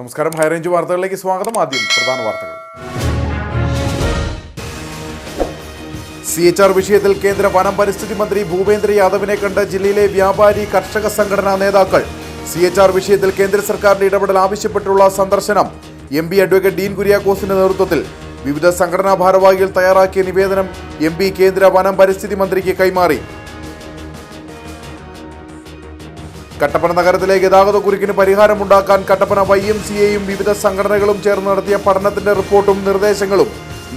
നമസ്കാരം, ഹൈറേഞ്ച് വാർത്തകളിലേക്ക് സ്വാഗതം. ആദ്യം പ്രധാന വാർത്തകൾ. CHR വിഷയത്തിൽ കേന്ദ്ര വനം പരിസ്ഥിതി മന്ത്രി ഭൂപേന്ദ്ര യാദവിനെ കണ്ട് ജില്ലയിലെ വ്യാപാരി കർഷക സംഘടനാ നേതാക്കൾ. CHR വിഷയത്തിൽ കേന്ദ്ര സർക്കാരിന്റെ ഇടപെടൽ ആവശ്യപ്പെട്ടുള്ള സന്ദർശനം. MP അഡ്വക്കേറ്റ് ഡീൻ കുര്യാക്കോസിന്റെ നേതൃത്വത്തിൽ വിവിധ സംഘടനാ ഭാരവാഹികൾ തയ്യാറാക്കിയ നിവേദനം MP കേന്ദ്ര വനം പരിസ്ഥിതി മന്ത്രിക്ക് കൈമാറി. കട്ടപ്പന നഗരത്തിലെ ഗതാഗതക്കുരുക്കിന് പരിഹാരമുണ്ടാക്കാൻ കട്ടപ്പന YMCAയും വിവിധ സംഘടനകളും ചേർന്ന് നടത്തിയ പഠനത്തിന്റെ റിപ്പോർട്ടും നിർദ്ദേശങ്ങളും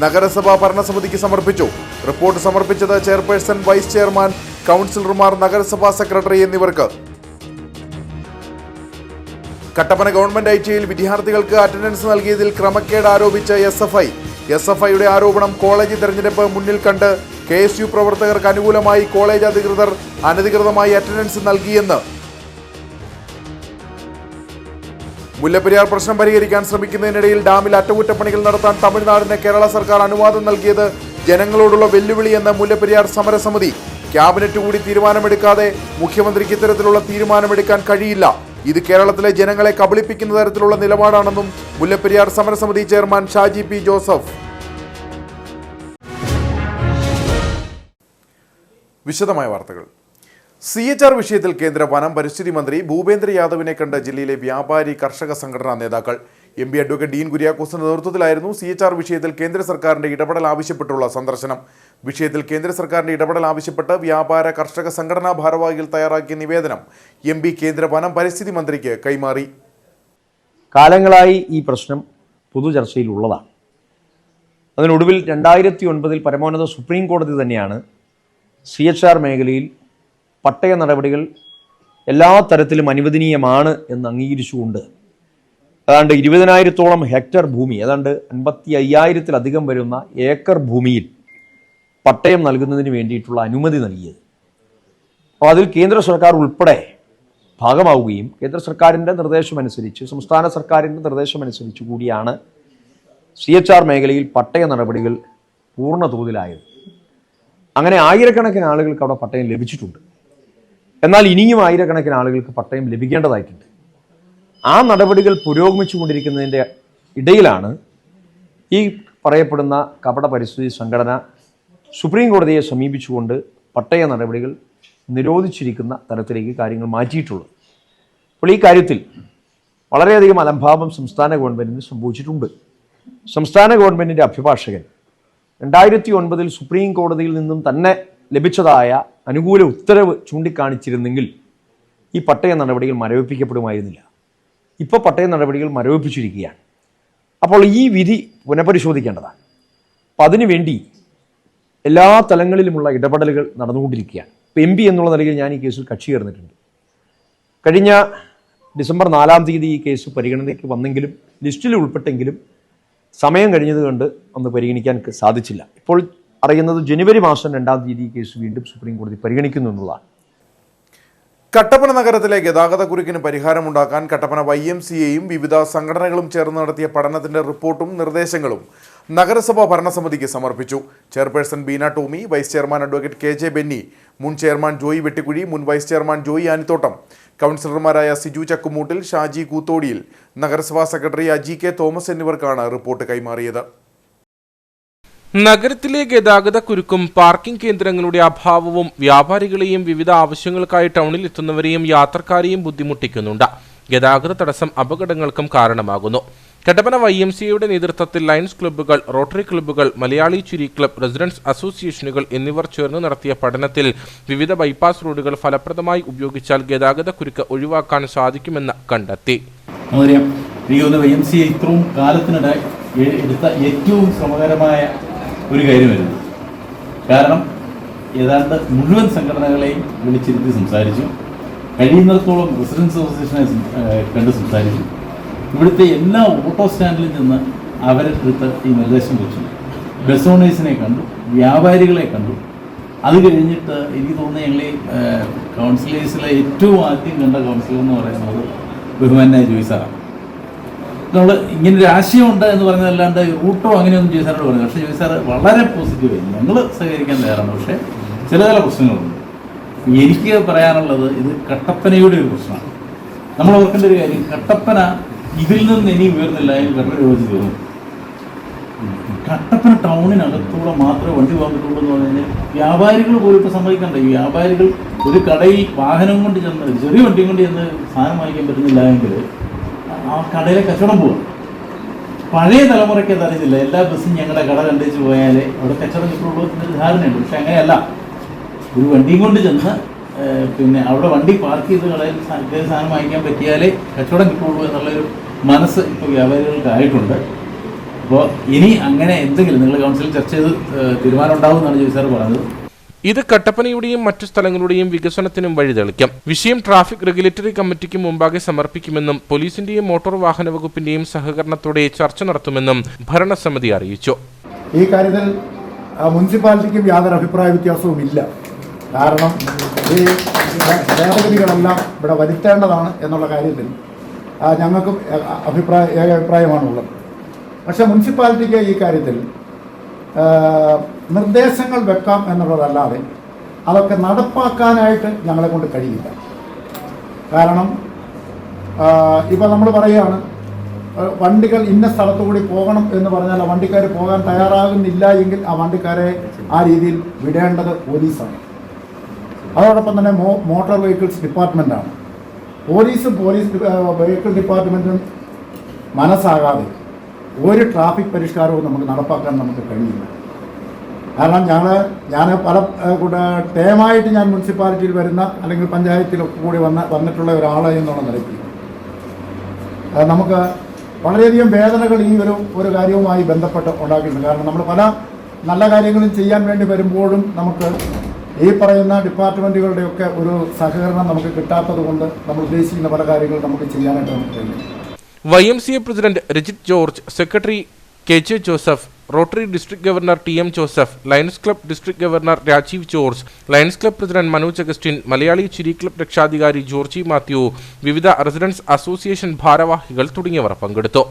നഗരസഭാ ഭരണസമിതിക്ക് സമർപ്പിച്ചു. റിപ്പോർട്ട് സമർപ്പിച്ചത് ചെയർപേഴ്സൺ, വൈസ് ചെയർമാൻ, കൗൺസിലർമാർ, നഗരസഭാ സെക്രട്ടറി എന്നിവർക്ക്. കട്ടപ്പന ഗവൺമെന്റ് ITIയിൽ വിദ്യാർത്ഥികൾക്ക് അറ്റൻഡൻസ് നൽകിയതിൽ ക്രമക്കേട് ആരോപിച്ച് SFIയുടെ ആരോപണം കോളേജ് തെരഞ്ഞെടുപ്പ് മുന്നിൽ കണ്ട് KSU പ്രവർത്തകർക്ക് അനുകൂലമായി കോളേജ് അധികൃതർ അനധികൃതമായി അറ്റൻഡൻസ് നൽകിയെന്ന്. മുല്ലപ്പെരിയാർ പ്രശ്നം പരിഹരിക്കാൻ ശ്രമിക്കുന്നതിനിടയിൽ ഡാമിൽ അറ്റകുറ്റപ്പണികൾ നടത്താൻ തമിഴ്നാടിന് കേരള സർക്കാർ അനുവാദം നൽകിയത് ജനങ്ങളോടുള്ള വെല്ലുവിളിയെന്ന് മുല്ലപ്പെരിയാർ സമരസമിതി. ക്യാബിനറ്റ് കൂടി തീരുമാനമെടുക്കാതെ മുഖ്യമന്ത്രിക്ക് ഇത്തരത്തിലുള്ള തീരുമാനമെടുക്കാൻ കഴിയില്ല. ഇത് കേരളത്തിലെ ജനങ്ങളെ കബളിപ്പിക്കുന്ന തരത്തിലുള്ള നിലപാടാണെന്നും മുല്ലപ്പെരിയാർ സമരസമിതി ചെയർമാൻ ഷാജി P. ജോസഫ്. വിശദമായ വാർത്തകൾ. CHR വിഷയത്തിൽ കേന്ദ്ര വനം പരിസ്ഥിതി മന്ത്രി ഭൂപേന്ദ്ര യാദവിനെ കണ്ട് ജില്ലയിലെ വ്യാപാരി കർഷക സംഘടനാ നേതാക്കൾ. MP അഡ്വക്കേറ്റ് ഡീൻ കുര്യാക്കോസിന്റെ നേതൃത്വത്തിലായിരുന്നു CHR വിഷയത്തിൽ കേന്ദ്ര സർക്കാരിന്റെ ഇടപെടൽ ആവശ്യപ്പെട്ടുള്ള സന്ദർശനം. വിഷയത്തിൽ കേന്ദ്ര സർക്കാരിന്റെ ഇടപെടൽ ആവശ്യപ്പെട്ട് വ്യാപാര കർഷക സംഘടനാ ഭാരവാഹികൾ തയ്യാറാക്കിയ നിവേദനം MP കേന്ദ്ര വനം പരിസ്ഥിതി മന്ത്രിക്ക് കൈമാറി. കാലങ്ങളായി ഈ പ്രശ്നം പൊതുചർച്ചയിലുള്ളതാണ്. അതിനൊടുവിൽ 2009 പരമോന്നത സുപ്രീം കോടതി തന്നെയാണ് CHR മേഖലയിൽ പട്ടയ നടപടികൾ എല്ലാ തരത്തിലും അനുവദനീയമാണ് എന്ന് അംഗീകരിച്ചുകൊണ്ട് ഏതാണ്ട് 20,000-ഓളം ഹെക്ടർ ഭൂമി, ഏതാണ്ട് 55,000-ലധികം വരുന്ന ഏക്കർ ഭൂമിയിൽ പട്ടയം നൽകുന്നതിന് വേണ്ടിയിട്ടുള്ള അനുമതി നൽകിയത്. അപ്പോൾ അതിൽ കേന്ദ്ര സർക്കാർ ഉൾപ്പെടെ ഭാഗമാവുകയും കേന്ദ്ര സർക്കാരിൻ്റെ നിർദ്ദേശമനുസരിച്ച്, സംസ്ഥാന സർക്കാരിൻ്റെ നിർദ്ദേശമനുസരിച്ച് കൂടിയാണ് CHR മേഖലയിൽ പട്ടയ നടപടികൾ പൂർണ്ണ തോതിലായത്. അങ്ങനെ ആയിരക്കണക്കിന് ആളുകൾക്ക് അവിടെ പട്ടയം ലഭിച്ചിട്ടുണ്ട്. എന്നാൽ ഇനിയും ആയിരക്കണക്കിന് ആളുകൾക്ക് പട്ടയം ലഭിക്കേണ്ടതായിട്ടുണ്ട്. ആ നടപടികൾ പുരോഗമിച്ചു കൊണ്ടിരിക്കുന്നതിൻ്റെ ഇടയിലാണ് ഈ പറയപ്പെടുന്ന കപട പരിസ്ഥിതി സംഘടന സുപ്രീം കോടതിയെ സമീപിച്ചുകൊണ്ട് പട്ടയ നടപടികൾ നിരോധിച്ചിരിക്കുന്ന തരത്തിലേക്ക് കാര്യങ്ങൾ മാറ്റിയിട്ടുള്ളത്. അപ്പോൾ ഈ കാര്യത്തിൽ വളരെയധികം അലംഭാവം സംസ്ഥാന ഗവൺമെൻറ്റിന് സംഭവിച്ചിട്ടുണ്ട്. സംസ്ഥാന ഗവൺമെൻറ്റിൻ്റെ അഭിഭാഷകൻ 2009 സുപ്രീം കോടതിയിൽ നിന്നും തന്നെ ലഭിച്ചതായ അനുകൂല ഉത്തരവ് ചൂണ്ടിക്കാണിച്ചിരുന്നെങ്കിൽ ഈ പട്ടയ നടപടികൾ മരവിപ്പിക്കപ്പെടുമായിരുന്നില്ല. ഇപ്പോൾ പട്ടയ നടപടികൾ മരവിപ്പിച്ചിരിക്കുകയാണ്. അപ്പോൾ ഈ വിധി പുനഃപരിശോധിക്കേണ്ടതാണ്. അപ്പം അതിനുവേണ്ടി എല്ലാ തലങ്ങളിലുമുള്ള ഇടപെടലുകൾ നടന്നുകൊണ്ടിരിക്കുകയാണ്. ഇപ്പോൾ MP എന്നുള്ള നിലയിൽ ഞാൻ ഈ കേസിൽ കക്ഷി ചേർന്നിട്ടുണ്ട്. കഴിഞ്ഞ ഡിസംബർ 4-ാം തീയതി ഈ കേസ് പരിഗണനയ്ക്ക് വന്നെങ്കിലും ലിസ്റ്റിൽ ഉൾപ്പെട്ടെങ്കിലും സമയം കഴിഞ്ഞതുകൊണ്ട് ഒന്ന് പരിഗണിക്കാൻ സാധിച്ചില്ല. ഇപ്പോൾ അറിയുന്നത് ജനുവരി മാസം 2-ാം തീയതി കേസ് വീണ്ടും സുപ്രീം കോടതി പരിഗണിക്കുന്നു എന്നുള്ളതാണ്. കട്ടപ്പന നഗരത്തിലെ ഗതാഗതക്കുരുക്കിന് പരിഹാരമുണ്ടാക്കാൻ കട്ടപ്പന YMCAയും വിവിധ സംഘടനകളും ചേർന്ന് നടത്തിയ പഠനത്തിന്റെ റിപ്പോർട്ടും നിർദ്ദേശങ്ങളും നഗരസഭാ ഭരണസമിതിക്ക് സമർപ്പിച്ചു. Chairperson Beena Tomy, vice chairman advocate KJ Benny, മുൻ ചെയർമാൻ ജോയി വെട്ടിക്കുഴി, മുൻ വൈസ് ചെയർമാൻ ജോയി ആനിത്തോട്ടം, കൗൺസിലർമാരായ സിജു ചക്കുമൂട്ടിൽ, ഷാജി കൂത്തോടിയിൽ, നഗരസഭാ സെക്രട്ടറി അജി K. തോമസ് എന്നിവർക്കാണ് റിപ്പോർട്ട് കൈമാറിയത്. നഗരത്തിലെ ഗതാഗത കുരുക്കും പാർക്കിംഗ് കേന്ദ്രങ്ങളുടെ അഭാവവും വ്യാപാരികളെയും വിവിധ ആവശ്യങ്ങൾക്കായി ടൗണിൽ എത്തുന്നവരെയും യാത്രക്കാരെയും ബുദ്ധിമുട്ടിക്കുന്നുണ്ട്. ഗതാഗത തടസ്സം അപകടങ്ങൾക്കും കാരണമാകുന്നു. കട്ടപ്പന YMCAയുടെ നേതൃത്വത്തിൽ ലയൺസ് ക്ലബ്ബുകൾ, റോട്ടറി ക്ലബ്ബുകൾ, മലയാളി ചുരി ക്ലബ്, റെസിഡൻസ് അസോസിയേഷനുകൾ എന്നിവർ ചേർന്ന് നടത്തിയ പഠനത്തിൽ വിവിധ ബൈപ്പാസ് റോഡുകൾ ഫലപ്രദമായി ഉപയോഗിച്ചാൽ ഗതാഗത കുരുക്ക് ഒഴിവാക്കാൻ സാധിക്കുമെന്ന് കണ്ടെത്തി. YMCA ഇത്രയും കാലത്തിനിടെ എടുത്ത ഏറ്റവും ശ്രമകരമായ ഒരു കാര്യമായിരുന്നു. കാരണം ഏതാണ്ട് മുഴുവൻ സംഘടനകളെയും വിളിച്ചിരുത്തി സംസാരിച്ചു. കഴിയുന്നിടത്തോളം റെസിഡൻസ് അസോസിയേഷനെ കണ്ട് സംസാരിച്ചു. ഇവിടുത്തെ എല്ലാ ഓട്ടോ സ്റ്റാൻഡിൽ നിന്ന് അവരെടുത്ത് ഈ നിർദ്ദേശം വെച്ചു. ബസ് ഓണേഴ്സിനെ കണ്ടു, വ്യാപാരികളെ കണ്ടു. അത് കഴിഞ്ഞിട്ട് എനിക്ക് തോന്നുന്നു ഞങ്ങൾ ഈ കൗൺസിലേഴ്സിലെ ഏറ്റവും ആദ്യം കണ്ട കൗൺസിലർ എന്ന് പറയുന്നത് ബഹുമാനായ ജോയി സാറാണ്. നമ്മൾ ഇങ്ങനൊരു ആശയമുണ്ട് എന്ന് പറഞ്ഞതല്ലാണ്ട് റൂട്ടോ അങ്ങനെയൊന്നും ജോയി സാറിനോട് പറഞ്ഞു. പക്ഷേ ജോയി സാറ് വളരെ പോസിറ്റീവായി ഞങ്ങൾ സഹകരിക്കാൻ തയ്യാറാണ്. പക്ഷേ ചില പ്രശ്നങ്ങളുണ്ട്. എനിക്ക് പറയാനുള്ളത് ഇത് കട്ടപ്പനയുടെ ഒരു പ്രശ്നമാണ്. നമ്മൾ ഓർക്കേണ്ട ഒരു കാര്യം, കട്ടപ്പന ഇതിൽ നിന്ന് ഇനി ഉയർന്നില്ല എങ്കിൽ വെള്ളം രൂപത്തിൽ കയറും. കട്ടപ്പന ടൗണിനകത്തൂടെ മാത്രമേ വണ്ടി പോകാൻ പറ്റുള്ളൂ എന്ന് പറഞ്ഞു കഴിഞ്ഞാൽ വ്യാപാരികൾ പോലും ഇപ്പോൾ സമ്മതിക്കണ്ട. ഈ വ്യാപാരികൾ ഒരു കടയിൽ വാഹനം കൊണ്ട് ചെന്ന് ചെറിയ വണ്ടിയും കൊണ്ട് ചെന്ന് സാധനം വാങ്ങിക്കാൻ പറ്റുന്നില്ല എങ്കിൽ ആ കടയിലെ കച്ചവടം പോകും. പഴയ തലമുറയ്ക്ക് അതറിയത്തില്ല, എല്ലാ ബസ്സും ഞങ്ങളുടെ കട കണ്ടേച്ച് പോയാലേ അവിടെ കച്ചവടം കിട്ടുള്ളൂ എന്നൊരു ധാരണയുണ്ട്. പക്ഷെ അങ്ങനെയല്ല. ഒരു വണ്ടിയും കൊണ്ട് ചെന്ന് പിന്നെ അവിടെ വണ്ടി പാർക്ക് ചെയ്ത് കടയിൽ സാധനം വാങ്ങിക്കാൻ പറ്റിയാലേ കച്ചവടം കിട്ടുള്ളൂ എന്നുള്ളൊരു മനസ്സ് ഇപ്പോൾ വ്യാപാരികൾക്കായിട്ടുണ്ട്. അപ്പോൾ ഇനി അങ്ങനെ എന്തെങ്കിലും നിങ്ങൾ കൗൺസിലിൽ ചർച്ച ചെയ്ത് തീരുമാനം ഉണ്ടാവും എന്നാണ് ജോയി സാർ പറഞ്ഞത്. ഇത് കട്ടപ്പനയുടെയും മറ്റു സ്ഥലങ്ങളുടെയും വികസനത്തിനും വഴിതെളിക്കും. വിഷയം ട്രാഫിക് റെഗുലേറ്ററി കമ്മിറ്റിക്ക് മുമ്പാകെ സമർപ്പിക്കുമെന്നും പോലീസിന്റെയും മോട്ടോർ വാഹന വകുപ്പിന്റെയും സഹകരണത്തോടെ ചർച്ച നടത്തുമെന്നും ഭരണസമിതി അറിയിച്ചു. ഈ കാര്യത്തിൽ മുനിസിപ്പാലിറ്റിക്കും യാതൊരു അഭിപ്രായ വ്യത്യാസവും ഇല്ല. കാരണം ഈ ഭേദഗതികളെല്ലാം ഇവിടെ വരുത്തേണ്ടതാണ് എന്നുള്ള കാര്യത്തിൽ ഞങ്ങൾക്കും ഏകാഭിപ്രായമാണുള്ളത്. പക്ഷേ മുനിസിപ്പാലിറ്റിക്ക് ഈ കാര്യത്തിൽ നിർദ്ദേശങ്ങൾ വെക്കാം എന്നുള്ളതല്ലാതെ അതൊക്കെ നടപ്പാക്കാനായിട്ട് ഞങ്ങളെ കൊണ്ട് കഴിയില്ല. കാരണം ഇപ്പോൾ നമ്മൾ പറയുകയാണ് വണ്ടികൾ ഇന്ന സ്ഥലത്തു കൂടി പോകണം എന്ന് പറഞ്ഞാൽ ആ വണ്ടിക്കാർ പോകാൻ തയ്യാറാകുന്നില്ല എങ്കിൽ ആ വണ്ടിക്കാരെ ആ രീതിയിൽ വിടേണ്ടത് പോലീസാണ്. അതോടൊപ്പം തന്നെ മോട്ടോർ വെഹിക്കിൾസ് ഡിപ്പാർട്ട്മെൻറ്റാണ്. പോലീസ് വെഹിക്കിൾ ഡിപ്പാർട്ട്മെൻറ്റും മനസ്സാകാതെ ഒരു ട്രാഫിക് പരിഷ്കാരവും നമുക്ക് നടപ്പാക്കാൻ നമുക്ക് കഴിയില്ല. കാരണം ഞാൻ പല ടേമായിട്ട് ഞാൻ മുനിസിപ്പാലിറ്റിയിൽ വരുന്ന അല്ലെങ്കിൽ പഞ്ചായത്തിലൊക്കെ കൂടി വന്നിട്ടുള്ള ഒരാൾ എന്നുള്ള നിലയ്ക്ക് നമുക്ക് വളരെയധികം വേദനകൾ ഈ ഒരു കാര്യവുമായി ബന്ധപ്പെട്ട് ഉണ്ടാക്കിയിട്ടുണ്ട്. കാരണം നമ്മൾ പല നല്ല കാര്യങ്ങളും ചെയ്യാൻ വേണ്ടി വരുമ്പോഴും നമുക്ക് ഈ പറയുന്ന ഡിപ്പാർട്ട്മെൻറ്റുകളുടെയൊക്കെ ഒരു സഹകരണം നമുക്ക് കിട്ടാത്തത് കൊണ്ട് നമ്മൾ ഉദ്ദേശിക്കുന്ന പല കാര്യങ്ങളും നമുക്ക് ചെയ്യാനായിട്ട് നമുക്ക് കഴിയും. YMCA president Rajith George, secretary KJ Joseph, rotary district governor TM Joseph, Lions club district governor Rajeev George, Lions club president Manoj Augustine, Malayali ചിരി ക്ലബ് രക്ഷാധികാരി ജോർജി മാത്യു, വിവിധ റെസിഡൻസ് അസോസിയേഷൻ ഭാരവാഹികൾ തുടങ്ങിയവർ പങ്കെടുത്തു.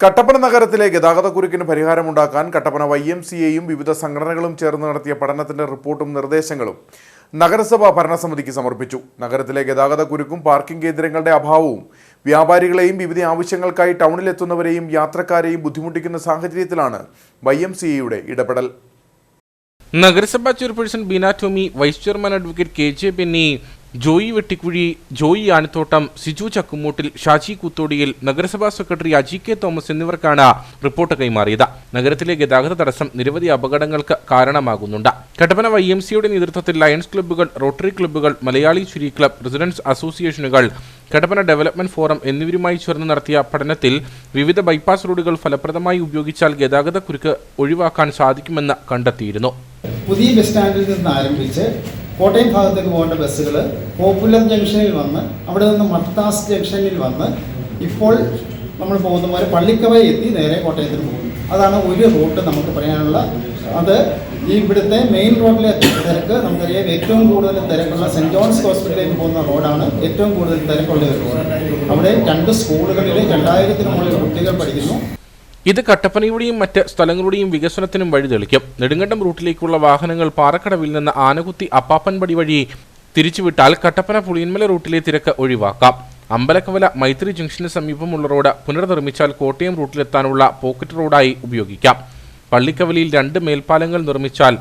കട്ടപ്പന നഗരത്തിലെ ഗതാഗതക്കുരുക്കിന് പരിഹാരമുണ്ടാക്കാൻ കട്ടപ്പന YMCAയും വിവിധ സംഘടനകളും ചേർന്ന് നടത്തിയ പഠനത്തിന്റെ റിപ്പോർട്ടും നിർദ്ദേശങ്ങളും നഗരസഭാ ഭരണസമിതിക്ക് സമർപ്പിച്ചു. നഗരത്തിലെ ഗതാഗതക്കുരുക്കും പാർക്കിംഗ് കേന്ദ്രങ്ങളുടെ അഭാവവും വ്യാപാരികളെയും വിവിധ ആവശ്യങ്ങൾക്കായി ടൗണിലെത്തുന്നവരെയും യാത്രക്കാരെയും ബുദ്ധിമുട്ടിക്കുന്ന സാഹചര്യത്തിലാണ് YMCAയുടെ ഇടപെടൽ. നഗരസഭാ chairperson Beena Tomy, vice chairman advocate KJ Benny, Joy Vettikuzhi, Joy Anathottam, Siju Chakkumoottil, Shaji Koothodiyil, നഗരസഭാ സെക്രട്ടറി അജി K തോമസ് എന്നിവർക്കാണ് റിപ്പോർട്ട് കൈമാറിയത്. നഗരത്തിലെ ഗതാഗത തടസ്സം നിരവധി അപകടങ്ങൾക്ക് കാരണമാകുന്നുണ്ട്. കട്ടപ്പന YMCAയുടെ നേതൃത്വത്തിൽ ലയൺസ് ക്ലബ്ബുകൾ, റോട്ടറി ക്ലബ്ബുകൾ, മലയാളി ചിരി ക്ലബ്, റെസിഡൻസ് അസോസിയേഷനുകൾ, കട്ടപ്പന ഡെവലപ്മെന്റ് ഫോറം എന്നിവരുമായി ചേർന്ന് നടത്തിയ പഠനത്തിൽ വിവിധ ബൈപ്പാസ് റോഡുകൾ ഫലപ്രദമായി ഉപയോഗിച്ചാൽ ഗതാഗതക്കുരുക്ക് ഒഴിവാക്കാൻ സാധിക്കുമെന്ന് കണ്ടെത്തിയിരുന്നു. പുതിയ ബസ് സ്റ്റാൻഡിൽ നിന്ന് ആരംഭിച്ച് കോട്ടയം ഭാഗത്തേക്ക് പോകേണ്ട ബസ്സുകൾ പോപ്പുലർ ജംഗ്ഷനിൽ വന്ന് അവിടെ നിന്ന് മത്താസ് ജംഗ്ഷനിൽ വന്ന് ഇപ്പോൾ നമ്മൾ പോകുന്ന പോലെ പള്ളിക്കവയിൽ എത്തി നേരെ കോട്ടയത്തിന് പോകുന്നു. അതാണ് ഒരു റൂട്ട് നമുക്ക് പറയാനുള്ള. അത് ഈ ഇവിടുത്തെ മെയിൻ റോഡിലെ തിരക്ക് നമുക്കറിയാം. ഏറ്റവും കൂടുതൽ തിരക്കുള്ള സെൻറ് ജോൺസ് ഹോസ്പിറ്റലിലേക്ക് പോകുന്ന റോഡാണ് ഏറ്റവും കൂടുതൽ തിരക്കുള്ള ഒരു റോഡ്. അവിടെ 2 സ്കൂളുകളിൽ 2000-ന് മുകളിൽ കുട്ടികൾ പഠിക്കുന്നു. ഇത് കട്ടപ്പനയുടെയും മറ്റ് സ്ഥലങ്ങളുടെയും വികസനത്തിനും വഴിതെളിക്കും. നെടുങ്കണ്ടം റൂട്ടിലേക്കുള്ള വാഹനങ്ങൾ പാറക്കടവിൽ നിന്ന് ആനകുത്തി അപ്പാപ്പൻപടി വഴി തിരിച്ചുവിട്ടാൽ കട്ടപ്പന പുളിയന്മല റൂട്ടിലെ തിരക്ക് ഒഴിവാക്കാം. അമ്പലക്കവല മൈത്രി ജംഗ്ഷന് സമീപമുള്ള റോഡ് പുനർനിർമ്മിച്ചാൽ കോട്ടയം റൂട്ടിലെത്താനുള്ള പോക്കറ്റ് റോഡായി ഉപയോഗിക്കാം. പള്ളിക്കവലയിൽ 2 മേൽപ്പാലങ്ങൾ നിർമ്മിച്ചാൽ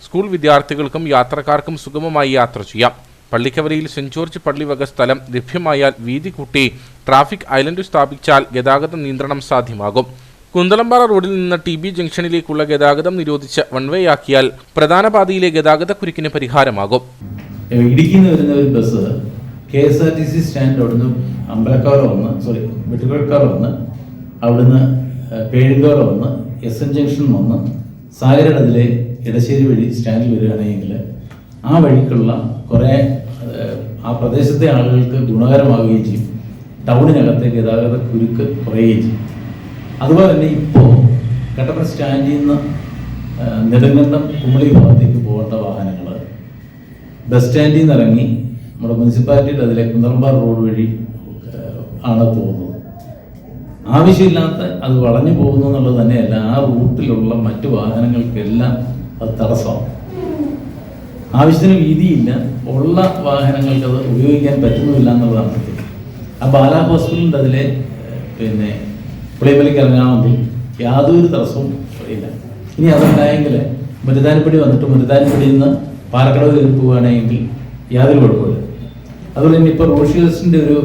സ്കൂൾ വിദ്യാർത്ഥികൾക്കും യാത്രക്കാർക്കും സുഗമമായി യാത്ര ചെയ്യാം. പള്ളിക്കവലയിൽ സെന്റ് ജോർജ് പള്ളി വക സ്ഥലം ലഭ്യമായാൽ വീതി കൂട്ടി ട്രാഫിക് ഐലൻഡ് സ്ഥാപിച്ചാൽ ഗതാഗത നിയന്ത്രണം സാധ്യമാകും. കുന്തളംപാറ റോഡിൽ നിന്ന് TB ജംഗ്ഷനിലേക്കുള്ള ഗതാഗതം നിരോധിച്ച് വൺവേയാക്കിയാൽ പ്രധാന പാതയിലെ ഗതാഗതക്കുരുക്കിന് പരിഹാരമാകും. ഇടുക്കിയിൽ നിന്ന് വരുന്ന ഒരു ബസ് KSRTC സ്റ്റാൻഡ് അവിടുന്ന് അമ്പലക്കാല വന്ന് വെട്ടുകോഴക്കാല വന്ന് അവിടുന്ന് പേഴുങ്കോല വന്ന് SN ജംഗ്ഷൻ വന്ന് സാഗരടതിലെ ഇടശ്ശേരി വഴി സ്റ്റാൻഡിൽ വരികയാണെങ്കിൽ ആ വഴിക്കുള്ള കുറേ ആ പ്രദേശത്തെ ആളുകൾക്ക് ഗുണകരമാവുകയും ചെയ്യും. ടൗണിനകത്തെ ഗതാഗത കുരുക്ക് കുറയുകയും ചെയ്യും. അതുപോലെ തന്നെ ഇപ്പോൾ കട്ടപ്പന സ്റ്റാൻഡിൽ നിന്ന് നെടുങ്കണ്ടം കുമളി ഭാഗത്തേക്ക് പോകേണ്ട വാഹനങ്ങൾ ബസ് സ്റ്റാൻഡിൽ നിന്ന് ഇറങ്ങി നമ്മുടെ മുനിസിപ്പാലിറ്റിയുടെ അതിലെ കുന്തളംപാറ റോഡ് വഴി ആണ് പോകുന്നത്. ആവശ്യമില്ലാത്ത അത് വളഞ്ഞു പോകുന്നു എന്നുള്ളത് തന്നെയല്ല, ആ റൂട്ടിലുള്ള മറ്റു വാഹനങ്ങൾക്കെല്ലാം അത് തടസ്സമാണ്. ആവശ്യത്തിന് വീതിയില്ല, ഉള്ള വാഹനങ്ങൾക്ക് അത് ഉപയോഗിക്കാൻ പറ്റുന്നില്ല എന്നുള്ളതാണ് സത്യം. ആ ബാല ഹോസ്പിറ്റലിൻ്റെ അതിലെ പുളിയമ്പലേക്ക് ഇറങ്ങാമെങ്കിൽ യാതൊരു തടസ്സവും ഇല്ല. ഇനി അതുണ്ടായെങ്കിൽ മുരുതാനപ്പടി വന്നിട്ട് മുരുതാനപ്പടിയിൽ നിന്ന് പാലക്കടവ് കയറി പോവുകയാണെങ്കിൽ യാതൊരു കുഴപ്പമില്ല. അതുപോലെ തന്നെ ഇപ്പോൾ റോഷിയസിൻ്റെ ഒരു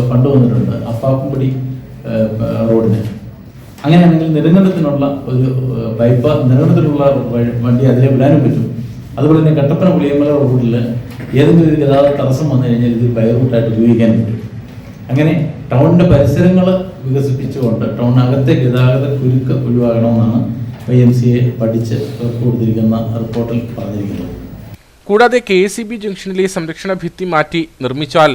ഫണ്ട് വന്നിട്ടുണ്ട് അപ്പാപ്പുംപടി റോഡിന്. അങ്ങനെയാണെങ്കിൽ നെടുങ്കണ്ടത്തിനുള്ള ഒരു നെടുങ്കണ്ടത്തിലുള്ള വണ്ടി അതിലെ വിടാനും പറ്റും. അതുപോലെ തന്നെ കട്ടപ്പന പുളിയമ്പല റോഡിൽ ഏതെങ്കിലും ഒരു ഗതാഗത തടസ്സം വന്നു കഴിഞ്ഞാൽ ഇത് ബൈ റൂട്ടായിട്ട് ഉപയോഗിക്കാൻ പറ്റും. അങ്ങനെ ടൗണിൻ്റെ പരിസരങ്ങൾ വികസിപ്പിച്ചുകൊണ്ട് ടൗണിനകത്തെ ഗതാഗത കുരുക്ക് ഒഴിവാക്കണമെന്നാണ് YMCA പഠിച്ച് കൊടുത്തിരിക്കുന്ന റിപ്പോർട്ടിൽ പറഞ്ഞിരിക്കുന്നത്. കൂടാതെ KCB ജംഗ്ഷനിലെ സംരക്ഷണ ഭിത്തി മാറ്റി നിർമ്മിച്ചാൽ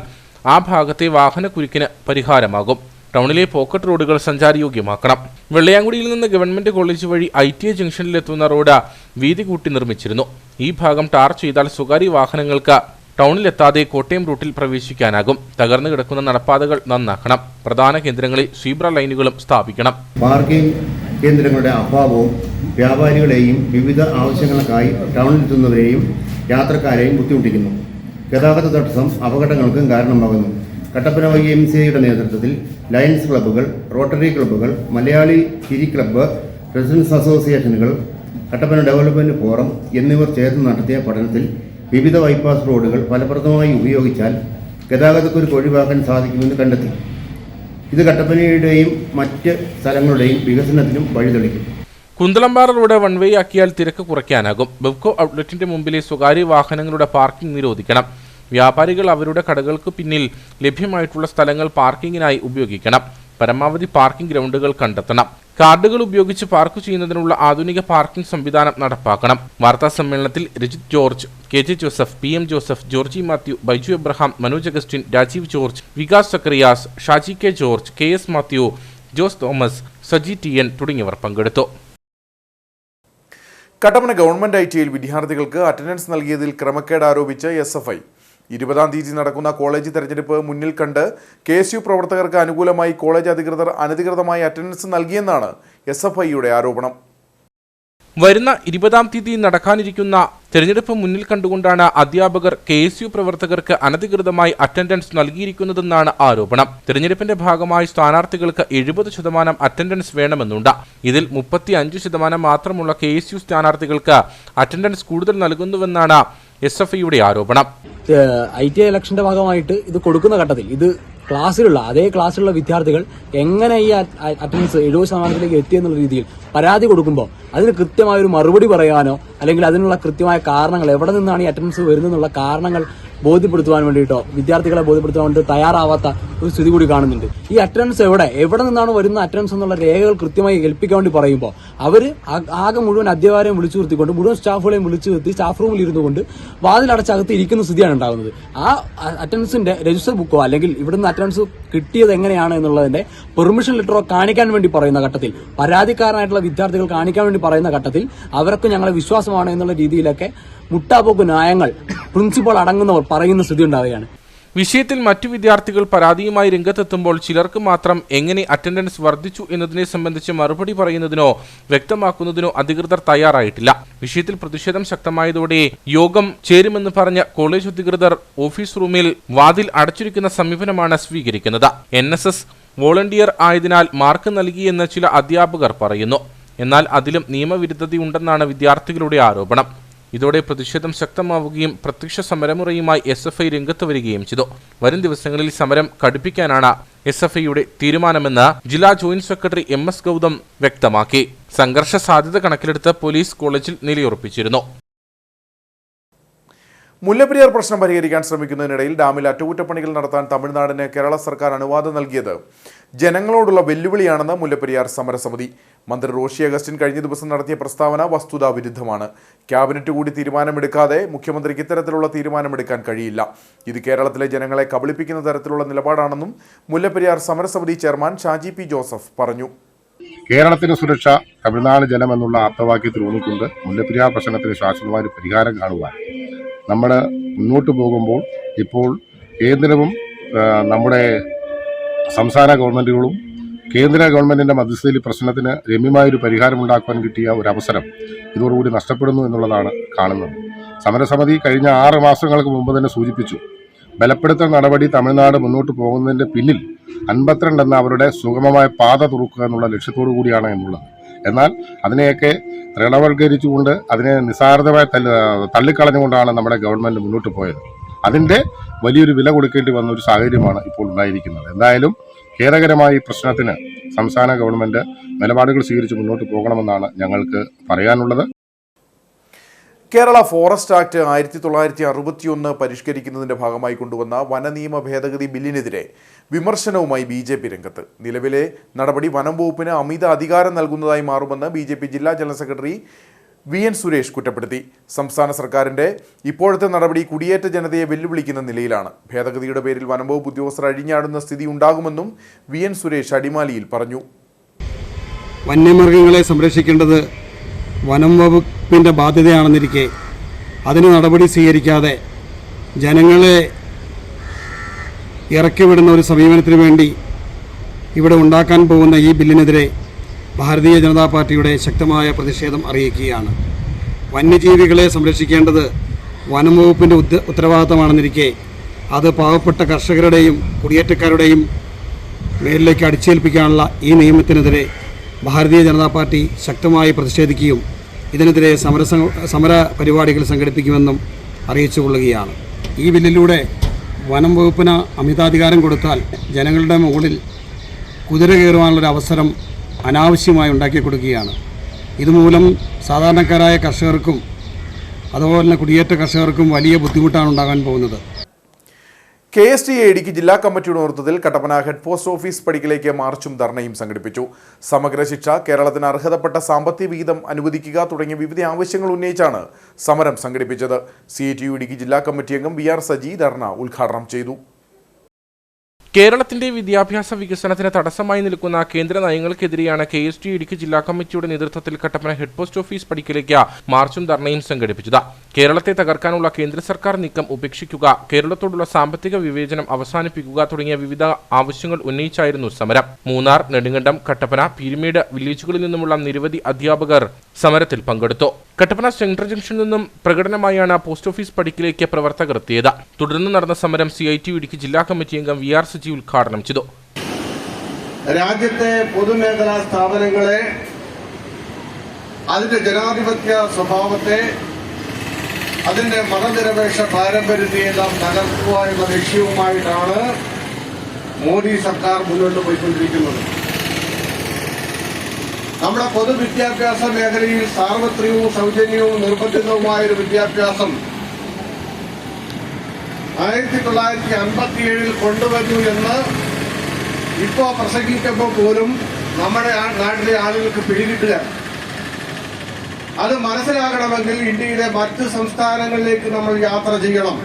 ആ ഭാഗത്തെ വാഹനക്കുരുക്കിന് പരിഹാരമാകും. ടൗണിലെ പോക്കറ്റ് റോഡുകൾ സഞ്ചാരയോഗ്യമാക്കണം. വെള്ളയാങ്കുടിയിൽ നിന്ന് ഗവൺമെന്റ് കോളേജ് വഴി ITA ജംഗ്ഷനിലെത്തുന്ന റോഡ് വീതി കൂട്ടി നിർമ്മിച്ചിരുന്നു. ഈ ഭാഗം ടാർ ചെയ്താൽ സ്വകാര്യ വാഹനങ്ങൾക്ക് ടൗണിലെത്താതെ കോട്ടയം റൂട്ടിൽ പ്രവേശിക്കാനാകും. തകർന്നു കിടക്കുന്ന നടപ്പാതകൾ നന്നാക്കണം. പ്രധാന കേന്ദ്രങ്ങളിൽ സീബ്ര ലൈനുകളും സ്ഥാപിക്കണം. പാർക്കിംഗ് കേന്ദ്രങ്ങളുടെ അഭാവവും വ്യാപാരികളെയും വിവിധ ആവശ്യങ്ങൾക്കായി ടൗണിലെത്തുന്നവരെയും യാത്രക്കാരെയും ബുദ്ധിമുട്ടിക്കുന്നു. ഗതാഗത തടസ്സം അപകടങ്ങൾക്കും കാരണമാകുന്നു. കട്ടപ്പന YMCAയുടെ നേതൃത്വത്തിൽ ലയൺസ് ക്ലബ്ബുകൾ, റോട്ടറി ക്ലബ്ബുകൾ, മലയാളി ചിരി ക്ലബ്ബ്, റെസിഡൻസ് അസോസിയേഷനുകൾ, കട്ടപ്പന ഡെവലപ്മെൻറ്റ് ഫോറം എന്നിവർ ചേർന്ന് നടത്തിയ പഠനത്തിൽ വിവിധ ബൈപ്പാസ് റോഡുകൾ ഫലപ്രദമായി ഉപയോഗിച്ചാൽ ഗതാഗതക്കുരുക്ക് ഒഴിവാക്കാൻ സാധിക്കുമെന്ന് കണ്ടെത്തി. ഇത് കട്ടപ്പനയുടെയും മറ്റ് സ്ഥലങ്ങളുടെയും വികസനത്തിനും വഴിതെളിക്കും. കുന്തളംപാറ റോഡ് വൺവേ ആക്കിയാൽ തിരക്ക് കുറയ്ക്കാനാകും. ബെവ്കോ ഔട്ട്ലെറ്റിന്റെ മുമ്പിലെ സ്വകാര്യ വാഹനങ്ങളുടെ പാർക്കിംഗ് നിരോധിക്കണം. വ്യാപാരികൾ അവരുടെ കടകൾക്ക് പിന്നിൽ ലഭ്യമായിട്ടുള്ള സ്ഥലങ്ങൾ പാർക്കിങ്ങിനായി ഉപയോഗിക്കണം. പരമാവധി പാർക്കിംഗ് ഗ്രൗണ്ടുകൾ കണ്ടെത്തണം. കാർഡുകൾ ഉപയോഗിച്ച് പാർക്ക് ചെയ്യുന്നതിനുള്ള ആധുനിക പാർക്കിംഗ് സംവിധാനം നടപ്പാക്കണം. വാർത്താ സമ്മേളനത്തിൽ Rajith George, KJ Joseph, PM Joseph, Georgy Mathew, Baiju Abraham, Manoj Augustine, Rajeev George, Vikas Zacharias, Shaji K George, KS Mathew, Jose Thomas, Saji TN തുടങ്ങിയവർ പങ്കെടുത്തു. കട്ടപ്പന ഗവൺമെന്റ് ITയിൽ വിദ്യാർത്ഥികൾക്ക് അറ്റൻഡൻസ് നൽകിയതിൽ ക്രമക്കേട് ആരോപിച്ച് SFI. 20-ാം തീയതി നടക്കുന്ന കോളേജ് തെരഞ്ഞെടുപ്പ് മുന്നിൽ കണ്ട് KSU പ്രവർത്തകർക്ക് അനുകൂലമായി കോളേജ് അധികൃതർ അനധികൃതമായി അറ്റൻഡൻസ് നൽകിയെന്നാണ് SFIയുടെ ആരോപണം. വരുന്ന 20-ാം തീയതി നടക്കാനിരിക്കുന്ന തെരഞ്ഞെടുപ്പ് മുന്നിൽ കണ്ടുകൊണ്ടാണ് അധ്യാപകർ KSU പ്രവർത്തകർക്ക് അനധികൃതമായി അറ്റൻഡൻസ് നൽകിയിരിക്കുന്നതെന്നാണ് ആരോപണം. തെരഞ്ഞെടുപ്പിന്റെ ഭാഗമായി സ്ഥാനാർത്ഥികൾക്ക് 70% അറ്റൻഡൻസ് വേണമെന്നുണ്ട്. ഇതിൽ 35% മാത്രമുള്ള KSU സ്ഥാനാർത്ഥികൾക്ക് അറ്റൻഡൻസ് കൂടുതൽ നൽകുന്നുവെന്നാണ് SFIയുടെ ആരോപണം. ITI ഇലക്ഷന്റെ ഭാഗമായിട്ട് ഇത് കൊടുക്കുന്ന ഘട്ടത്തിൽ ഇത് അതേ ക്ലാസ്സിലുള്ള വിദ്യാർത്ഥികൾ എങ്ങനെ ഈ അറ്റൻഡൻസ് 70% എത്തിയെന്നുള്ള രീതിയിൽ പരാതി കൊടുക്കുമ്പോൾ അതിന് കൃത്യമായ ഒരു മറുപടി പറയാനോ അല്ലെങ്കിൽ അതിനുള്ള കൃത്യമായ കാരണങ്ങൾ എവിടെ നിന്നാണ് ഈ അറ്റൻഡൻസ് വരുന്നതെന്നുള്ള കാരണങ്ങൾ ബോധ്യപ്പെടുത്തുവാൻ വേണ്ടിയിട്ടോ വിദ്യാർത്ഥികളെ ബോധ്യപ്പെടുത്താൻ വേണ്ടി തയ്യാറാവാത്ത ഒരു സ്ഥിതി കൂടി കാണുന്നുണ്ട്. ഈ അറ്റൻഡൻസ് എവിടെ നിന്നാണ് വരുന്ന അറ്റൻഡൻസ് എന്നുള്ള രേഖകൾ കൃത്യമായി ഏൽപ്പിക്കാൻ വേണ്ടി പറയുമ്പോൾ അവർ ആകെ മുഴുവൻ അധ്യാപകരെയും വിളിച്ചു നിർത്തിക്കൊണ്ട് മുഴുവൻ സ്റ്റാഫുകളെയും വിളിച്ചു നിർത്തി സ്റ്റാഫ് റൂമിൽ ഇരുന്നുകൊണ്ട് വാതിലടച്ചകത്ത് ഇരിക്കുന്ന സ്ഥിതിയാണ് ഉണ്ടാകുന്നത്. ആ അറ്റൻഡൻസിന്റെ രജിസ്റ്റർ ബുക്കോ അല്ലെങ്കിൽ ഇവിടുന്ന് അറ്റൻഡൻസ് കിട്ടിയത് എങ്ങനെയാണ് എന്നുള്ളതിന്റെ പെർമിഷൻ ലെറ്ററോ കാണിക്കാൻ വേണ്ടി പറയുന്ന ഘട്ടത്തിൽ പരാതിക്കാരനായിട്ടുള്ള വിദ്യാർത്ഥികൾ കാണിക്കാൻ വേണ്ടി പറയുന്ന ഘട്ടത്തിൽ അവർക്ക് ഞങ്ങളെ വിശ്വാസമാണ് എന്നുള്ള രീതിയിലൊക്കെ മുട്ടാപ്പോക്ക് ന്യായങ്ങൾ പ്രിൻസിപ്പൾ അടങ്ങുന്നവർ പറയുന്ന സ്ഥിതി ഉണ്ടാവുകയാണ്. വിഷയത്തിൽ മറ്റു വിദ്യാർത്ഥികൾ പരാതിയുമായി രംഗത്തെത്തുമ്പോൾ ചിലർക്ക് മാത്രം എങ്ങനെ അറ്റൻഡൻസ് വർദ്ധിച്ചു എന്നതിനെ സംബന്ധിച്ച് മറുപടി പറയുന്നതിനോ വ്യക്തമാക്കുന്നതിനോ അധികൃതർ തയ്യാറായിട്ടില്ല. വിഷയത്തിൽ പ്രതിഷേധം ശക്തമായതോടെ യോഗം ചേരുമെന്ന് പറഞ്ഞ കോളേജ് അധികൃതർ ഓഫീസ് റൂമിൽ വാതിൽ അടച്ചിരിക്കുന്ന സമീപനമാണ് സ്വീകരിക്കുന്നത്. NSS വോളണ്ടിയർ ആയതിനാൽ മാർക്ക് നൽകിയെന്ന് ചില അധ്യാപകർ പറയുന്നു. എന്നാൽ അതിലും നിയമവിരുദ്ധതയുണ്ടെന്നാണ് വിദ്യാർത്ഥികളുടെ ആരോപണം. ഇതോടെ പ്രതിഷേധം ശക്തമാവുകയും പ്രത്യക്ഷ സമരമുറയുമായി SFI രംഗത്ത് വരികയും ചെയ്തു. വരും ദിവസങ്ങളിൽ സമരം കടുപ്പിക്കാനാണ് SFIയുടെ തീരുമാനമെന്ന് ജില്ലാ ജോയിന്റ് സെക്രട്ടറി MS ഗൗതം വ്യക്തമാക്കി. സംഘർഷ സാധ്യത കണക്കിലെടുത്ത് പോലീസ് കോളേജിൽ നിലയുറപ്പിച്ചിരുന്നു. മുല്ലപ്പെരിയാർ പ്രശ്നം പരിഹരിക്കാൻ ശ്രമിക്കുന്നതിനിടയിൽ ഡാമിൽ അറ്റകുറ്റപ്പണികൾ നടത്താൻ തമിഴ്നാടിന് കേരള സർക്കാർ അനുവാദം നൽകിയത് ജനങ്ങളോടുള്ള വെല്ലുവിളിയാണെന്ന് മുല്ലപ്പെരിയാർ സമരസമിതി. മന്ത്രി റോഷി അഗസ്റ്റിൻ കഴിഞ്ഞ ദിവസം നടത്തിയ പ്രസ്താവന വസ്തുതാ വിരുദ്ധമാണ്. ക്യാബിനറ്റ് കൂടി തീരുമാനമെടുക്കാതെ മുഖ്യമന്ത്രിക്ക് ഇത്തരത്തിലുള്ള തീരുമാനമെടുക്കാൻ കഴിയില്ല. ഇത് കേരളത്തിലെ ജനങ്ങളെ കബളിപ്പിക്കുന്ന തരത്തിലുള്ള നിലപാടാണെന്നും മുല്ലപ്പെരിയാർ സമരസമിതി ചെയർമാൻ ഷാജി P ജോസഫ് പറഞ്ഞു. കേരളത്തിന് സുരക്ഷ, തമിഴ്നാട് ജനം എന്നുള്ള ആപ്തവാക്യത്തിൽ ഊന്നിക്കൊണ്ട് മുല്ലപ്പെരിയാർ പ്രശ്നത്തിന് ശാശ്വതമായ പരിഹാരം കാണുവാൻ നമ്മൾ മുന്നോട്ട് പോകുമ്പോൾ ഇപ്പോൾ കേന്ദ്രവും നമ്മുടെ സംസ്ഥാന ഗവൺമെൻറ്റുകളും കേന്ദ്ര ഗവൺമെൻറ്റിൻ്റെ മധ്യസ്ഥതയിൽ പ്രശ്നത്തിന് രമ്യമായൊരു പരിഹാരമുണ്ടാക്കുവാൻ കിട്ടിയ ഒരു അവസരം ഇതോടുകൂടി നഷ്ടപ്പെടുന്നു എന്നുള്ളതാണ് കാണുന്നത്. സമരസമിതി കഴിഞ്ഞ 6 മാസങ്ങൾക്ക് മുമ്പ് തന്നെ സൂചിപ്പിച്ചു, ബലപ്പെടുത്തൽ നടപടി തമിഴ്നാട് മുന്നോട്ട് പോകുന്നതിൻ്റെ പിന്നിൽ 52 എന്ന അവരുടെ സുഗമമായ പാത തുറക്കുക എന്നുള്ള ലക്ഷ്യത്തോടു കൂടിയാണ് എന്നുള്ളത്. എന്നാൽ അതിനെയൊക്കെ തൃണവൽക്കരിച്ചുകൊണ്ട് അതിനെ നിസ്സാരതമായി തള്ളിക്കളഞ്ഞുകൊണ്ടാണ് നമ്മുടെ ഗവൺമെൻറ് മുന്നോട്ട് പോയത്. അതിൻ്റെ വലിയൊരു വില കൊടുക്കേണ്ടി വന്ന ഒരു സാഹചര്യമാണ് ഇപ്പോൾ ഉണ്ടായിരിക്കുന്നത്. എന്തായാലും ഖേദകരമായ ഈ പ്രശ്നത്തിന് സംസ്ഥാന ഗവൺമെൻറ് നിലപാടുകൾ സ്വീകരിച്ച് മുന്നോട്ട് പോകണമെന്നാണ് ഞങ്ങൾക്ക് പറയാനുള്ളത്. കേരള ഫോറസ്റ്റ് ആക്ട് 1961 പരിഷ്കരിക്കുന്നതിന്റെ ഭാഗമായി കൊണ്ടുവന്ന വനനിയമ ഭേദഗതി ബില്ലിനെതിരെ വിമർശനവുമായി BJP രംഗത്ത്. നിലവിലെ നടപടി വനം വകുപ്പിന് അമിത അധികാരം നൽകുന്നതായി മാറുമെന്ന് BJP ജില്ലാ ജനറൽ സെക്രട്ടറി VN സുരേഷ് കുറ്റപ്പെടുത്തി. സംസ്ഥാന സർക്കാരിന്റെ ഇപ്പോഴത്തെ നടപടി കുടിയേറ്റ ജനതയെ വെല്ലുവിളിക്കുന്ന നിലയിലാണ്. ഭേദഗതിയുടെ പേരിൽ വനം വകുപ്പ് ഉദ്യോഗസ്ഥർ അഴിഞ്ഞാടുന്ന സ്ഥിതി ഉണ്ടാകുമെന്നും VN സുരേഷ് അടിമാലിയിൽ പറഞ്ഞു. വന്യമൃഗങ്ങളെ സംരക്ഷിക്കേണ്ടത് വനം വകുപ്പിൻ്റെ ബാധ്യതയാണെന്നിരിക്കെ അതിന് നടപടി സ്വീകരിക്കാതെ ജനങ്ങളെ ഇറക്കിവിടുന്ന ഒരു സമീപനത്തിന് വേണ്ടി ഇവിടെ ഉണ്ടാക്കാൻ പോകുന്ന ഈ ബില്ലിനെതിരെ ഭാരതീയ ജനതാ പാർട്ടിയുടെ ശക്തമായ പ്രതിഷേധം അറിയിക്കുകയാണ്. വന്യജീവികളെ സംരക്ഷിക്കേണ്ടത് വനം വകുപ്പിൻ്റെ ഉത്തരവാദിത്തമാണെന്നിരിക്കെ അത് പാവപ്പെട്ട കർഷകരുടെയും കുടിയേറ്റക്കാരുടെയും മേലിലേക്ക് അടിച്ചേൽപ്പിക്കാനുള്ള ഈ നിയമത്തിനെതിരെ ഭാരതീയ ജനതാ പാർട്ടി ശക്തമായി പ്രതിഷേധിക്കുകയും ഇതിനെതിരെ സമര പരിപാടികൾ സംഘടിപ്പിക്കുമെന്നും അറിയിച്ചുകൊള്ളുകയാണ്. ഈ ബില്ലിലൂടെ വനം വകുപ്പിന് അമിതാധികാരം കൊടുത്താൽ ജനങ്ങളുടെ മുകളിൽ കുതിര കയറുവാനുള്ളൊരു അവസരം അനാവശ്യമായി ഉണ്ടാക്കി കൊടുക്കുകയാണ്. ഇതുമൂലം സാധാരണക്കാരായ കർഷകർക്കും അതുപോലെ തന്നെ കുടിയേറ്റ കർഷകർക്കും വലിയ ബുദ്ധിമുട്ടാണ് ഉണ്ടാകാൻ പോകുന്നത്. KSTA ഇടുക്കി ജില്ലാ കമ്മിറ്റിയുടെ നേതൃത്വത്തിൽ കട്ടപ്പന ഹെഡ് പോസ്റ്റ് ഓഫീസ് പടിക്കലേക്ക് മാർച്ചും ധർണയും സംഘടിപ്പിച്ചു. സമഗ്ര ശിക്ഷ, കേരളത്തിന് അർഹതപ്പെട്ട സാമ്പത്തിക വിഹിതം അനുവദിക്കുക തുടങ്ങിയ വിവിധ ആവശ്യങ്ങൾ ഉന്നയിച്ചാണ് സമരം സംഘടിപ്പിച്ചത്. CITU ഇടുക്കി ജില്ലാ കമ്മിറ്റി അംഗം VR സജി ധർണ ഉദ്ഘാടനം ചെയ്തു. കേരളത്തിന്റെ വിദ്യാഭ്യാസ വികസനത്തിന് തടസ്സമായി നിൽക്കുന്ന കേന്ദ്ര നയങ്ങൾക്കെതിരെയാണ് KSTA ഇടുക്കി ജില്ലാ കമ്മിറ്റിയുടെ നേതൃത്വത്തിൽ കട്ടപ്പന ഹെഡ് പോസ്റ്റ് ഓഫീസ് പടിക്കലേക്ക് മാർച്ചും ധർണയും സംഘടിപ്പിച്ചത്. കേരളത്തെ തകർക്കാനുള്ള കേന്ദ്ര സർക്കാർ നീക്കം ഉപേക്ഷിക്കുക, കേരളത്തോടുള്ള സാമ്പത്തിക വിവേചനം അവസാനിപ്പിക്കുക തുടങ്ങിയ വിവിധ ആവശ്യങ്ങൾ ഉന്നയിച്ചായിരുന്നു സമരം. മൂന്നാർ, നെടുങ്കണ്ടം, കട്ടപ്പന, പീരുമേട് വില്ലേജുകളിൽ നിന്നുമുള്ള നിരവധി അധ്യാപകർ സമരത്തിൽ പങ്കെടുത്തു. കട്ടപ്പന സെൻട്രൽ ജംഗ്ഷനിൽ നിന്നും പ്രകടനമായാണ് പോസ്റ്റ് ഓഫീസ് പടിക്കലേക്ക് പ്രവർത്തകർ എത്തിയത്. തുടർന്ന് നടന്ന സമരം CITU ഇടുക്കി ജില്ലാ കമ്മിറ്റി അംഗം VR സജി ഉദ്ഘാടനം ചെയ്തു. രാജ്യത്തെ പൊതുമേഖലാ സ്ഥാപനങ്ങളെ, അതിന്റെ ജനാധിപത്യ സ്വഭാവത്തെ, അതിന്റെ മതനിരപേക്ഷ പാരമ്പര്യത്തെയെല്ലാം തകർക്കുക എന്ന ലക്ഷ്യവുമായിട്ടാണ് മോദി സർക്കാർ മുന്നോട്ട് പോയിക്കൊണ്ടിരിക്കുന്നത്. നമ്മുടെ പൊതുവിദ്യാഭ്യാസ മേഖലയിൽ സാർവത്രികവും സൗജന്യവും നിർബന്ധിതവുമായൊരു വിദ്യാഭ്യാസം 1957 കൊണ്ടുവന്നു എന്ന് ഇപ്പോൾ പ്രസംഗിക്കുമ്പോൾ പോലും നമ്മുടെ നാട്ടിലെ ആളുകൾക്ക് പിടികിട്ടുക. അത് മനസ്സിലാകണമെങ്കിൽ ഇന്ത്യയിലെ മറ്റ് സംസ്ഥാനങ്ങളിലേക്ക് നമ്മൾ യാത്ര ചെയ്യണം.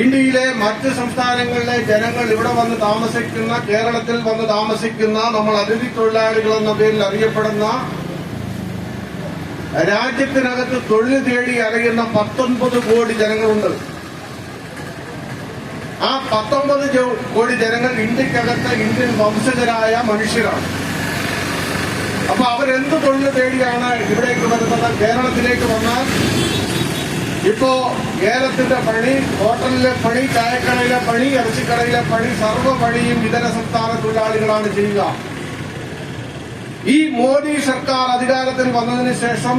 ഇന്ത്യയിലെ മറ്റ് സംസ്ഥാനങ്ങളിലെ ജനങ്ങൾ ഇവിടെ വന്ന് താമസിക്കുന്ന, കേരളത്തിൽ വന്ന് താമസിക്കുന്ന നമ്മൾ അതിഥി തൊഴിലാളികൾ എന്ന പേരിൽ അറിയപ്പെടുന്ന, രാജ്യത്തിനകത്ത് തൊഴിൽ തേടി അറിയുന്ന 19 കോടി ജനങ്ങളുണ്ട്. ആ 19 കോടി ജനങ്ങൾ ഇന്ത്യക്കകത്ത് ഇന്ത്യൻ വംശജരായ മനുഷ്യരാണ്. അപ്പൊ അവരെന്ത് തൊഴിൽ തേടിയാണ് ഇവിടേക്ക് വരുന്നത്? കേരളത്തിലേക്ക് വന്നാൽ ഇപ്പോ ഏലത്തിന്റെ പണി, ഹോട്ടലിലെ പണി, ചായക്കടയിലെ പണി, ഇറച്ചിക്കടയിലെ പണി, സർവ്വ പണിയും ഇതര സംസ്ഥാന തൊഴിലാളികളാണ് ചെയ്യുക. ഈ മോദി സർക്കാർ അധികാരത്തിൽ വന്നതിന് ശേഷം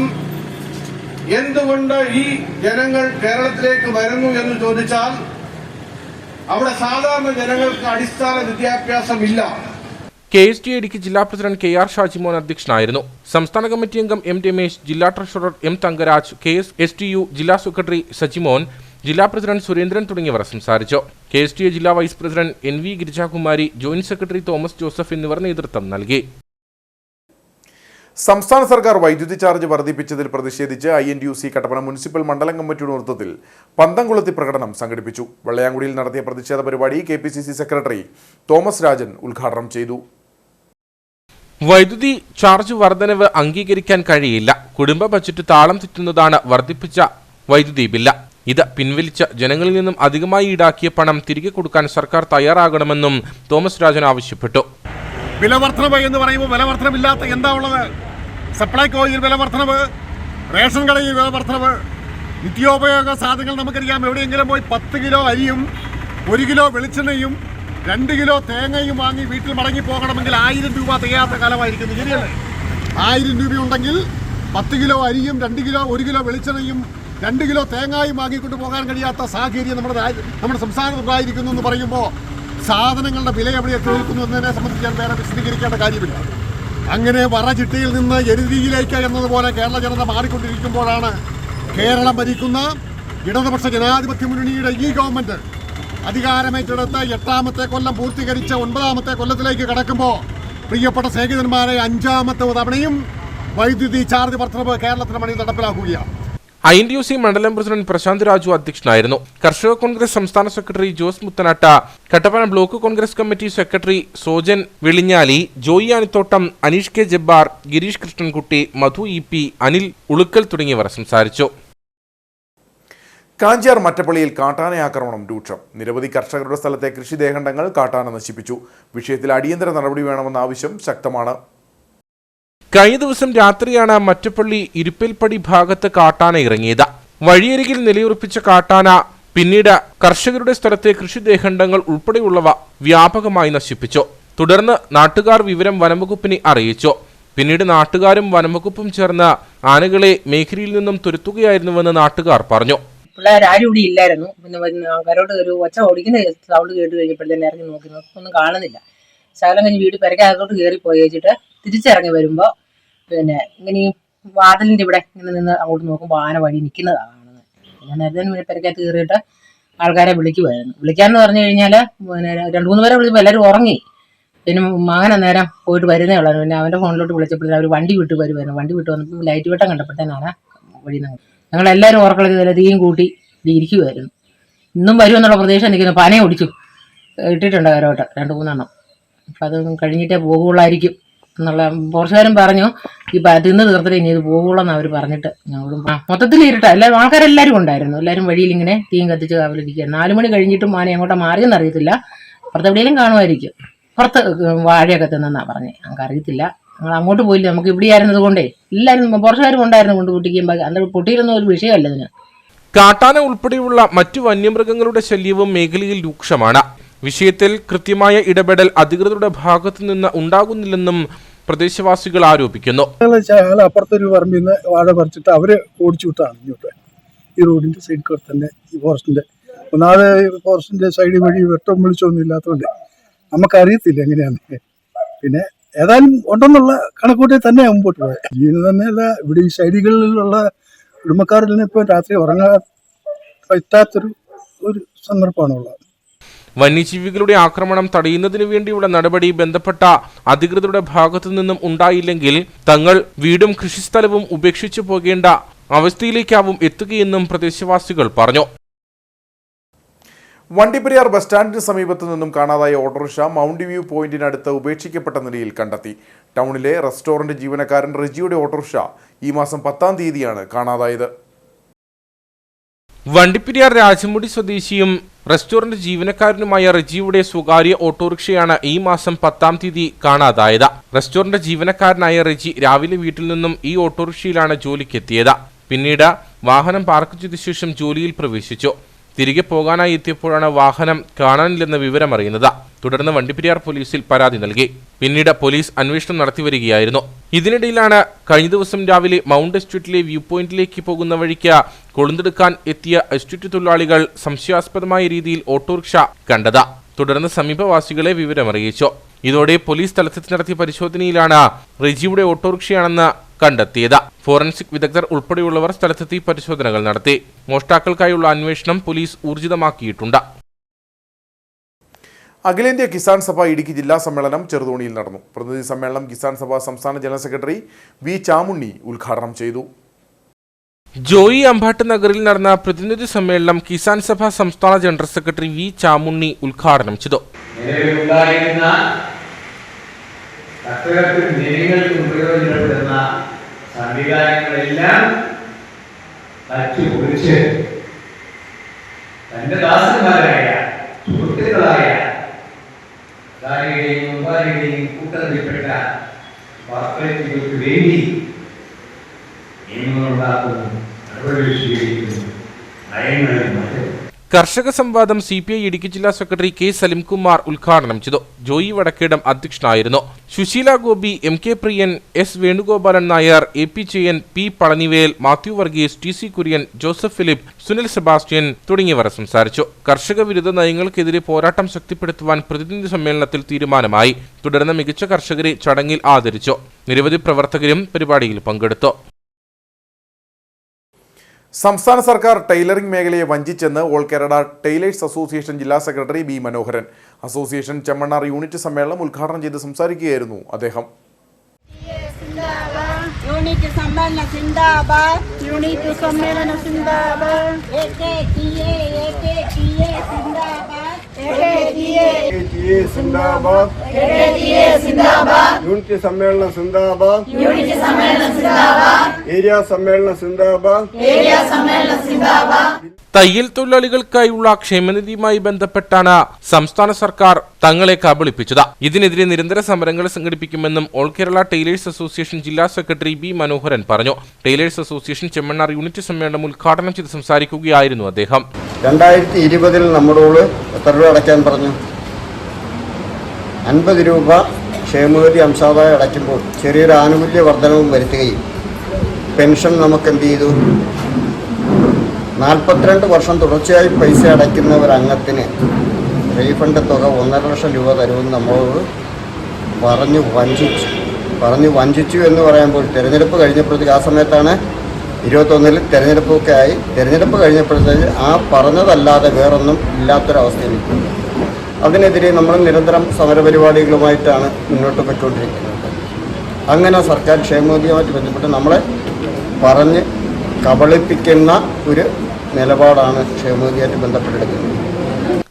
എന്തുകൊണ്ട് ഈ ജനങ്ങൾ കേരളത്തിലേക്ക് വരുന്നു എന്ന് ചോദിച്ചാൽ അവിടെ സാധാരണ ജനങ്ങൾക്ക് അടിസ്ഥാന വിദ്യാഭ്യാസം ഇല്ല. KSTA ഇടുക്കി ജില്ലാ പ്രസിഡന്റ് KR ഷാജിമോൻ അധ്യക്ഷനായിരുന്നു. സംസ്ഥാന കമ്മിറ്റി അംഗം M രമേശ്, ജില്ലാ ട്രഷറർ M തങ്കരാജ്, KSTU ജില്ലാ സെക്രട്ടറി സജിമോൻ, ജില്ലാ പ്രസിഡന്റ് സുരേന്ദ്രൻ തുടങ്ങിയവർ സംസാരിച്ചു. KSTA ജില്ലാ vice president NV Girijakumari, joint secretary Thomas Joseph എന്നിവർ നേതൃത്വം നൽകി. സംസ്ഥാന സർക്കാർ വൈദ്യുതി ചാർജ് വർദ്ധിപ്പിച്ചതിൽ പ്രതിഷേധിച്ച് INTUC കട്ടപ്പന മുനിസിപ്പൽ മണ്ഡലം കമ്മിറ്റിയുടെ നേതൃത്വത്തിൽ പന്തംകുളത്തി പ്രകടനം സംഘടിപ്പിച്ചു. വെള്ളയാങ്കുടിയിൽ നടത്തിയ പ്രതിഷേധ പരിപാടി KPCC സെക്രട്ടറി തോമസ് രാജൻ ഉദ്ഘാടനം ചെയ്തു. വൈദ്യുതി ചാർജ് വർധനവ് അംഗീകരിക്കാൻ കഴിയില്ല. കുടുംബ ബജറ്റ് താളം തെറ്റുന്നതാണ് വർദ്ധിപ്പിച്ച വൈദ്യുതി ബില്ല്. ഇത് പിൻവലിച്ച് ജനങ്ങളിൽ നിന്നും അധികമായി ഈടാക്കിയ പണം തിരികെ കൊടുക്കാൻ സർക്കാർ തയ്യാറാകണമെന്നും തോമസ് രാജൻ ആവശ്യപ്പെട്ടു. വിലവർദ്ധനവ് എന്ന് പറയുമ്പോൾ വിലവർദ്ധനമില്ലാത്ത എന്താ ഉള്ളത്? സപ്ലൈകോയിൽ വിലവർദ്ധനവ്, റേഷൻ കടയിൽ വിലവർദ്ധനവ്, നിത്യോപയോഗ സാധനങ്ങൾ നമുക്കറിയാം. എവിടെയെങ്കിലും പോയി 10 കിലോ അരിയും 1 കിലോ വെളിച്ചെണ്ണയും 2 കിലോ തേങ്ങയും വാങ്ങി വീട്ടിൽ മടങ്ങി പോകണമെങ്കിൽ 1000 രൂപ തികയാത്ത കാലമായിരിക്കുന്നു. ശരിയല്ലേ? 1000 രൂപയുണ്ടെങ്കിൽ 10 കിലോ അരിയും 2 കിലോ 1 കിലോ വെളിച്ചെണ്ണയും 2 കിലോ തേങ്ങയും വാങ്ങിക്കൊണ്ട് പോകാൻ കഴിയാത്ത സാഹചര്യം നമ്മുടെ സംസ്ഥാനത്തുണ്ടായിരിക്കുന്നു എന്ന് പറയുമ്പോൾ സാധനങ്ങളുടെ വില എവിടെ എത്തി നിൽക്കുന്നു എന്നതിനെ സംബന്ധിച്ച് ഞാൻ വേറെ വിശദീകരിക്കേണ്ട കാര്യമില്ല. അങ്ങനെ വറചിട്ടിയിൽ നിന്ന് എരുതിയിലേക്ക് എന്നതുപോലെ കേരള ജനത മാറിക്കൊണ്ടിരിക്കുമ്പോഴാണ് കേരളം ഭരിക്കുന്ന ഇടതുപക്ഷ ജനാധിപത്യ മുന്നണിയുടെ ഈ ഗവൺമെൻറ് അധികാരമേറ്റെടുത്ത് 8ാമത്തെ കൊല്ലം പൂർത്തീകരിച്ച 9ാമത്തെ കൊല്ലത്തിലേക്ക് കടക്കുമ്പോൾ പ്രിയപ്പെട്ട സ്നേഹിതന്മാരെ 5ാമത്തെ തവണയും വൈദ്യുതി ചാർജ് വർധനവ് കേരളത്തിന് മണി നടപ്പിലാക്കുകയാണ്. INTUC മണ്ഡലം പ്രസിഡന്റ് പ്രശാന്ത് രാജു അധ്യക്ഷനായിരുന്നു. കർഷക കോൺഗ്രസ് സംസ്ഥാന secretary Jose Muthanatta, Kattappana block Congress committee secretary Sojan Velinjali, Joy Anithottam, Aneesh K Jabbar, Girish Krishnankutty, Madhu EP, Anil Ulukkal തുടങ്ങിയവർ സംസാരിച്ചു. കാഞ്ചിയാർ മറ്റപ്പള്ളിയിൽ കാട്ടാന ആക്രമണം രൂക്ഷം. നിരവധി കർഷകരുടെ സ്ഥലത്തെ കൃഷിദേഹണ്ഡങ്ങൾ കാട്ടാന നശിപ്പിച്ചു. വിഷയത്തിൽ അടിയന്തര നടപടി വേണമെന്ന ആവശ്യം ശക്തമാണ്. കഴിഞ്ഞ ദിവസം രാത്രിയാണ് മറ്റപ്പള്ളി ഇരുപ്പിൽപ്പടി ഭാഗത്ത് കാട്ടാന ഇറങ്ങിയത്. വഴിയരികിൽ നിലയുറപ്പിച്ച കാട്ടാന പിന്നീട് കർഷകരുടെ സ്ഥലത്തെ കൃഷിദേഹണ്ഡങ്ങൾ ഉൾപ്പെടെയുള്ളവ വ്യാപകമായി നശിപ്പിച്ചു. തുടർന്ന് നാട്ടുകാർ വിവരം വനംവകുപ്പിനെ അറിയിച്ചു. പിന്നീട് നാട്ടുകാരും വനംവകുപ്പും ചേർന്ന് ആനകളെ മേഖലയിൽ നിന്നും തുരത്തുകയായിരുന്നുവെന്ന് നാട്ടുകാർ പറഞ്ഞു. പിള്ളേരാരും ഇവിടെ ഇല്ലായിരുന്നു. പിന്നെ ആൾക്കാരോട് ഒരു ഒച്ച ഓടിക്കുന്ന സൗണ്ട് കേട്ട് കഴിഞ്ഞപ്പോഴത്തേന് ഇറങ്ങി നോക്കി ഒന്നും കാണുന്നില്ല. ശകലം കഴിഞ്ഞ് വീട് പെരക്കകത്തോട്ട് കയറി പോയി വെച്ചിട്ട് തിരിച്ചിറങ്ങി വരുമ്പോൾ പിന്നെ ഇങ്ങനെ ഈ വാതിലിൻ്റെ ഇവിടെ ഇങ്ങനെ നിന്ന് അങ്ങോട്ട് നോക്കുമ്പോൾ ആന വഴി നിൽക്കുന്നതാണ് കാണുന്നത്. ഞാൻ നേരത്തെ പെരക്കകത്ത് കയറിയിട്ട് ആൾക്കാരെ വിളിക്കുമായിരുന്നു. വിളിക്കാന്ന് പറഞ്ഞു കഴിഞ്ഞാൽ പിന്നെ 2-3 പേരെ വിളിച്ചപ്പോൾ എല്ലാവരും ഉറങ്ങി. പിന്നെ മകൻ അന്നേരം പോയിട്ട് വരുന്നേ ഉള്ളായിരുന്നു. പിന്നെ അവൻ്റെ ഫോണിലോട്ട് വിളിച്ചപ്പോഴത്തേനും അവർ വണ്ടി വിട്ട് വരുമായിരുന്നു. വണ്ടി വിട്ട് വന്നപ്പോൾ ലൈറ്റ് വെട്ടം കണ്ടപ്പോഴത്തേനാണ് വഴി നിന്ന് ഞങ്ങളെല്ലാവരും ഉറക്കളത്തിൽ തീയും കൂട്ടി ഇരിക്കുമായിരുന്നു. ഇന്നും വരുമെന്നുള്ള പ്രതീക്ഷ നിൽക്കുന്നു. പന ഒടിച്ചു ഇട്ടിട്ടുണ്ട് കരോട്ട് 2-3 അപ്പം അത് കഴിഞ്ഞിട്ടേ പോകുള്ളായിരിക്കും എന്നുള്ള പോർച്ചുകാരൻ പറഞ്ഞു. ഈ തിന്ന് തീർത്തിട്ട് ഇനി ഇത് പോകുള്ളെന്ന് അവർ പറഞ്ഞിട്ട് ഞങ്ങളും മൊത്തത്തിൽ ഇരുട്ട എല്ലാവരും ആൾക്കാരെല്ലാവരും ഉണ്ടായിരുന്നു. എല്ലാവരും വഴിയിൽ ഇങ്ങനെ തീയും കത്തിച്ച് കാവലിരിക്കുക. 4 മണി കഴിഞ്ഞിട്ടും ആന എങ്ങോട്ടാ മാറിയെന്ന് അറിയത്തില്ല. പുറത്ത് എവിടെയെങ്കിലും കാണുമായിരിക്കും. പുറത്ത് വാഴയൊക്കെ തിന്നെന്നാണ് പറഞ്ഞത്. ഞങ്ങൾക്ക് അറിയത്തില്ല. ഞങ്ങൾ അങ്ങോട്ട് പോയില്ല. നമുക്ക് ഇവിടെ ആയിരുന്നത് കൊണ്ടേ എല്ലാവരും പോർച്ചുകാരും ഉണ്ടായിരുന്നു കൊണ്ട് പൊട്ടിക്കുമ്പോൾ അന്ന് പൊട്ടിയിരുന്ന ഒരു വിഷയമല്ല ഇതിന്. കാട്ടാന ഉൾപ്പെടെയുള്ള മറ്റു വന്യമൃഗങ്ങളുടെ ശല്യവും മേഖലയിൽ രൂക്ഷമാണ്. വിഷയത്തിൽ കൃത്യമായ ഇടപെടൽ അധികൃതരുടെ ഭാഗത്തു നിന്ന് ഉണ്ടാകുന്നില്ലെന്നും പ്രദേശവാസികൾ ആരോപിക്കുന്നു. അപ്പുറത്തൊരു പറമ്പിൽ നിന്ന് വാഴ പറിച്ചിട്ട് അവര് ഓടിച്ചു വിട്ടാണ് ഇങ്ങോട്ട്. ഈ റോഡിന്റെ സൈഡിൽ കൂടെ തന്നെ ഈ ഫോറസ്റ്റിന്റെ ഒന്നാമത് ഫോറസ്റ്റിന്റെ സൈഡ് വഴി വെട്ടം വിളിച്ചൊന്നും ഇല്ലാത്തതുകൊണ്ട് നമുക്കറിയത്തില്ല എങ്ങനെയാണ്. പിന്നെ ഏതായാലും ഉണ്ടെന്നുള്ള കണക്കൂട്ടി തന്നെ മുമ്പോട്ട് പോയത്. ജീവന് തന്നെയല്ല ഇവിടെ ഈ സൈഡുകളിലുള്ള കുടുംബക്കാരിൽ നിന്ന് ഇപ്പോൾ രാത്രി ഉറങ്ങാൻ പറ്റാത്തൊരു സന്ദർഭമാണുള്ളത്. വന്യജീവികളുടെ ആക്രമണം തടയുന്നതിനു വേണ്ടിയുള്ള നടപടി ബന്ധപ്പെട്ട അധികൃതരുടെ ഭാഗത്തു നിന്നും ഉണ്ടായില്ലെങ്കിൽ തങ്ങൾ വീടും കൃഷിസ്ഥലവും ഉപേക്ഷിച്ചു പോകേണ്ട അവസ്ഥയിലേക്കാവും എത്തുകയെന്നും പ്രദേശവാസികൾ പറഞ്ഞു. വണ്ടിപ്പെരിയാർ ബസ് സ്റ്റാൻഡിന് സമീപത്തു നിന്നും കാണാതായ ഓട്ടോറിക്ഷ മൗണ്ട് വ്യൂ പോയിന്റിനടുത്ത് ഉപേക്ഷിക്കപ്പെട്ട നിലയിൽ കണ്ടെത്തി. ടൗണിലെ റെസ്റ്റോറന്റ് ജീവനക്കാരൻ റെജിയുടെ ഓട്ടോറിക്ഷ ഈ മാസം 10-ാം തീയതിയാണ് കാണാതായത്. വണ്ടിപ്പെരിയാർ രാജമുടി സ്വദേശിയും റെസ്റ്റോറന്റ് ജീവനക്കാരനുമായ റെജിയുടെ സ്വകാര്യ ഓട്ടോറിക്ഷയാണ് ഈ മാസം 10-ാം തീയതി കാണാതായത്. റെസ്റ്റോറന്റ് ജീവനക്കാരനായ റെജി രാവിലെ വീട്ടിൽ നിന്നും ഈ ഓട്ടോറിക്ഷയിലാണ് ജോലിക്കെത്തിയത്. പിന്നീട് വാഹനം പാർക്ക് ചെയ്ത ശേഷം ജോലിയിൽ പ്രവേശിച്ചു. തിരികെ പോകാനായി എത്തിയപ്പോഴാണ് വാഹനം കാണാനില്ലെന്ന വിവരമറിയുന്നത്. തുടർന്ന് വണ്ടിപ്പെരിയാർ പോലീസിൽ പരാതി നൽകി. പിന്നീട് പോലീസ് അന്വേഷണം നടത്തിവരികയായിരുന്നു. ഇതിനിടയിലാണ് കഴിഞ്ഞ ദിവസം രാവിലെ മൗണ്ട് എസ്റ്റേറ്റിലെ വ്യൂ പോയിന്റിലേക്ക് പോകുന്ന വഴിക്ക് കൊളുന്തെടുക്കാൻ എത്തിയ എസ്റ്റേറ്റ് തൊഴിലാളികൾ സംശയാസ്പദമായ രീതിയിൽ ഓട്ടോറിക്ഷ കണ്ടത്. തുടർന്ന് സമീപവാസികളെ വിവരമറിയിച്ചു. ഇതോടെ പോലീസ് സ്ഥലത്തെത്തി നടത്തിയ പരിശോധനയിലാണ് റെജിയുടെ ഓട്ടോറിക്ഷയാണെന്ന് കണ്ടെത്തിയത്. ഫോറൻസിക് വിദഗ്ധർ ഉൾപ്പെടെയുള്ളവർ സ്ഥലത്തെത്തി പരിശോധനകൾ നടത്തി. മോഷ്ടാക്കൾക്കായുള്ള അന്വേഷണം പോലീസ് ഊർജിതമാക്കിയിട്ടുണ്ട്. അഖിലേന്ത്യാ കിസാൻ സഭ ഇടുക്കി ജില്ലാ സമ്മേളനം ചെറുതോണിയിൽ നടന്നു. പ്രതിനിധി സമ്മേളനം കിസാൻ സഭ സംസ്ഥാന ജനറൽ സെക്രട്ടറി വി ചാമുണ്ണി ഉദ്ഘാടനം ചെയ്തു. ജോയി അമ്പാട്ട് നഗറിൽ നടന്ന പ്രതിനിധി സമ്മേളനം കിസാൻ സഭ സംസ്ഥാന ജനറൽ സെക്രട്ടറി വി ചാമുണ്ണി ഉദ്ഘാടനം ചെയ്തു. കർഷകർക്കും ജനങ്ങൾക്കും പ്രയോജനപ്പെടുന്ന സംവിധാനങ്ങളെല്ലാം തച്ചുപൊളിച്ച് തന്റെ ദാസന്മാരായ സുഹൃത്തുക്കളായ ഭാര്യയുടെയും കൂട്ടത്തിൽപ്പെട്ട കോർപ്പറേറ്റുകൾക്ക് വേണ്ടി നിയമങ്ങളുണ്ടാക്കുന്നു, നടപടികൾ സ്വീകരിക്കുന്നു, നയങ്ങളും മറ്റും. കർഷക സംവാദം CPI ഇടുക്കി ജില്ലാ സെക്രട്ടറി K. സലിംകുമാർ ഉദ്ഘാടനം ചെയ്തു. ജോയി വടക്കേടം അധ്യക്ഷനായിരുന്നു. സുശീല ഗോപി, MK പ്രിയൻ, S. Venugopalan Nair, AP ചെയൻ, P. Palanivel, Mathew Varghese, TC Kurian, Joseph Philip, Sunil Sebastian തുടങ്ങിയവർ സംസാരിച്ചു. കർഷക വിരുദ്ധ നയങ്ങൾക്കെതിരെ പോരാട്ടം ശക്തിപ്പെടുത്തുവാൻ പ്രതിനിധി സമ്മേളനത്തിൽ തീരുമാനമായി. തുടർന്ന് മികച്ച കർഷകരെ ചടങ്ങിൽ ആദരിച്ചു. നിരവധി പ്രവർത്തകരും പരിപാടിയിൽ പങ്കെടുത്തു. സംസ്ഥാന സർക്കാർ ടൈലറിംഗ് മേഖലയെ വഞ്ചിച്ചെന്ന് ഓൾ കേരള ടൈലേഴ്സ് അസോസിയേഷൻ ജില്ലാ സെക്രട്ടറി B. മനോഹരൻ. അസോസിയേഷൻ ചെമ്മണ്ണാർ യൂണിറ്റ് സമ്മേളനം ഉദ്ഘാടനം ചെയ്ത് സംസാരിക്കുകയായിരുന്നു അദ്ദേഹം. യൂണിറ്റ് സമ്മേളനം സിന്ദാബാദ്, ഏരിയ സമ്മേളനം സിന്ദാബാദ്. തയ്യൽ തൊഴിലാളികൾക്കായുള്ള ക്ഷേമനിധിയുമായി ബന്ധപ്പെട്ടാണ് സംസ്ഥാന സർക്കാർ തങ്ങളെ കബളിപ്പിച്ചത്. ഇതിനെതിരെ നിരന്തര സമരങ്ങൾ സംഘടിപ്പിക്കുമെന്നും ഓൾ കേരള ടൈലേഴ്സ് അസോസിയേഷൻ ജില്ലാ സെക്രട്ടറി B. മനോഹരൻ പറഞ്ഞു. ടൈലേഴ്സ് അസോസിയേഷൻ ചെമ്മണ്ണാർ യൂണിറ്റ് സമ്മേളനം ഉദ്ഘാടനം ചെയ്ത് സംസാരിക്കുകയായിരുന്നു അദ്ദേഹം. 2020 നമ്മളോട് എത്ര രൂപ അടയ്ക്കാൻ പറഞ്ഞു? 50 രൂപ ക്ഷേമനിധി അംശാദായം അടയ്ക്കുമ്പോൾ ചെറിയൊരു ആനുകൂല്യ വർധനവും വരുത്തുകയും പെൻഷൻ നമുക്ക് എന്ത് ചെയ്തു? 42 വർഷം തുടർച്ചയായി പൈസ അടയ്ക്കുന്ന ഒരു അംഗത്തിന് റീഫണ്ട് തുക 1.5 ലക്ഷം രൂപ തരുമെന്ന് നമ്മളോട് പറഞ്ഞു വഞ്ചിച്ചു എന്ന് പറയുമ്പോൾ തിരഞ്ഞെടുപ്പ് കഴിഞ്ഞപ്പോഴത്തേക്ക് ആ സമയത്താണ് 21 തിരഞ്ഞെടുപ്പൊക്കെ ആയി. തിരഞ്ഞെടുപ്പ് കഴിഞ്ഞപ്പോഴത്തേക്ക് ആ പറഞ്ഞതല്ലാതെ വേറൊന്നും ഇല്ലാത്തൊരവസ്ഥയിൽ. അതിനെതിരെ നമ്മൾ നിരന്തരം സമരപരിപാടികളുമായിട്ടാണ് മുന്നോട്ട് പോയിക്കൊണ്ടിരിക്കുന്നത്. അങ്ങനെ സർക്കാർ ക്ഷേമനിധിയുമായിട്ട് ബന്ധപ്പെട്ട് നമ്മളെ പറഞ്ഞ് കബളിപ്പിക്കുന്ന ഒരു നിലപാടാണ് ക്ഷേമനിധിയായിട്ട് ബന്ധപ്പെട്ടെടുക്കുന്നത്.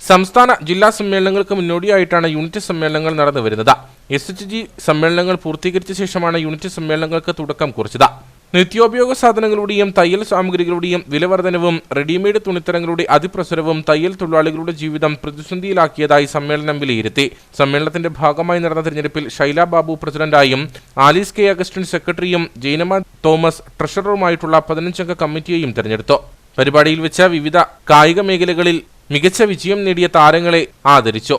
സംസ്ഥാന ജില്ലാ സമ്മേളനങ്ങൾക്ക് മുന്നോടിയായിട്ടാണ് യൂണിറ്റ് സമ്മേളനങ്ങൾ നടന്നു വരുന്നത്. SHG സമ്മേളനങ്ങൾ പൂർത്തീകരിച്ച ശേഷമാണ് യൂണിറ്റ് സമ്മേളനങ്ങൾക്ക് തുടക്കം കുറിച്ചത്. നിത്യോപയോഗ സാധനങ്ങളുടെയും തയ്യൽ സാമഗ്രികളുടെയും വിലവർധനവും റെഡിമെയ്ഡ് തുണിത്തരങ്ങളുടെ അതിപ്രസരവും തയ്യൽ തൊഴിലാളികളുടെ ജീവിതം പ്രതിസന്ധിയിലാക്കിയതായി സമ്മേളനം വിലയിരുത്തി. സമ്മേളനത്തിന്റെ ഭാഗമായി നടന്ന തിരഞ്ഞെടുപ്പിൽ ശൈല ബാബു പ്രസിഡന്റായും ആലീസ് K. അഗസ്റ്റിൻ സെക്രട്ടറിയും ജൈനമ തോമസ് ട്രഷററുമായിട്ടുള്ള 15-അംഗ കമ്മിറ്റിയെയും തെരഞ്ഞെടുത്തു. പരിപാടിയിൽ വെച്ച വിവിധ കായിക മേഖലകളിൽ മികച്ച വിജയം നേടിയ താരങ്ങളെ ആദരിച്ചു.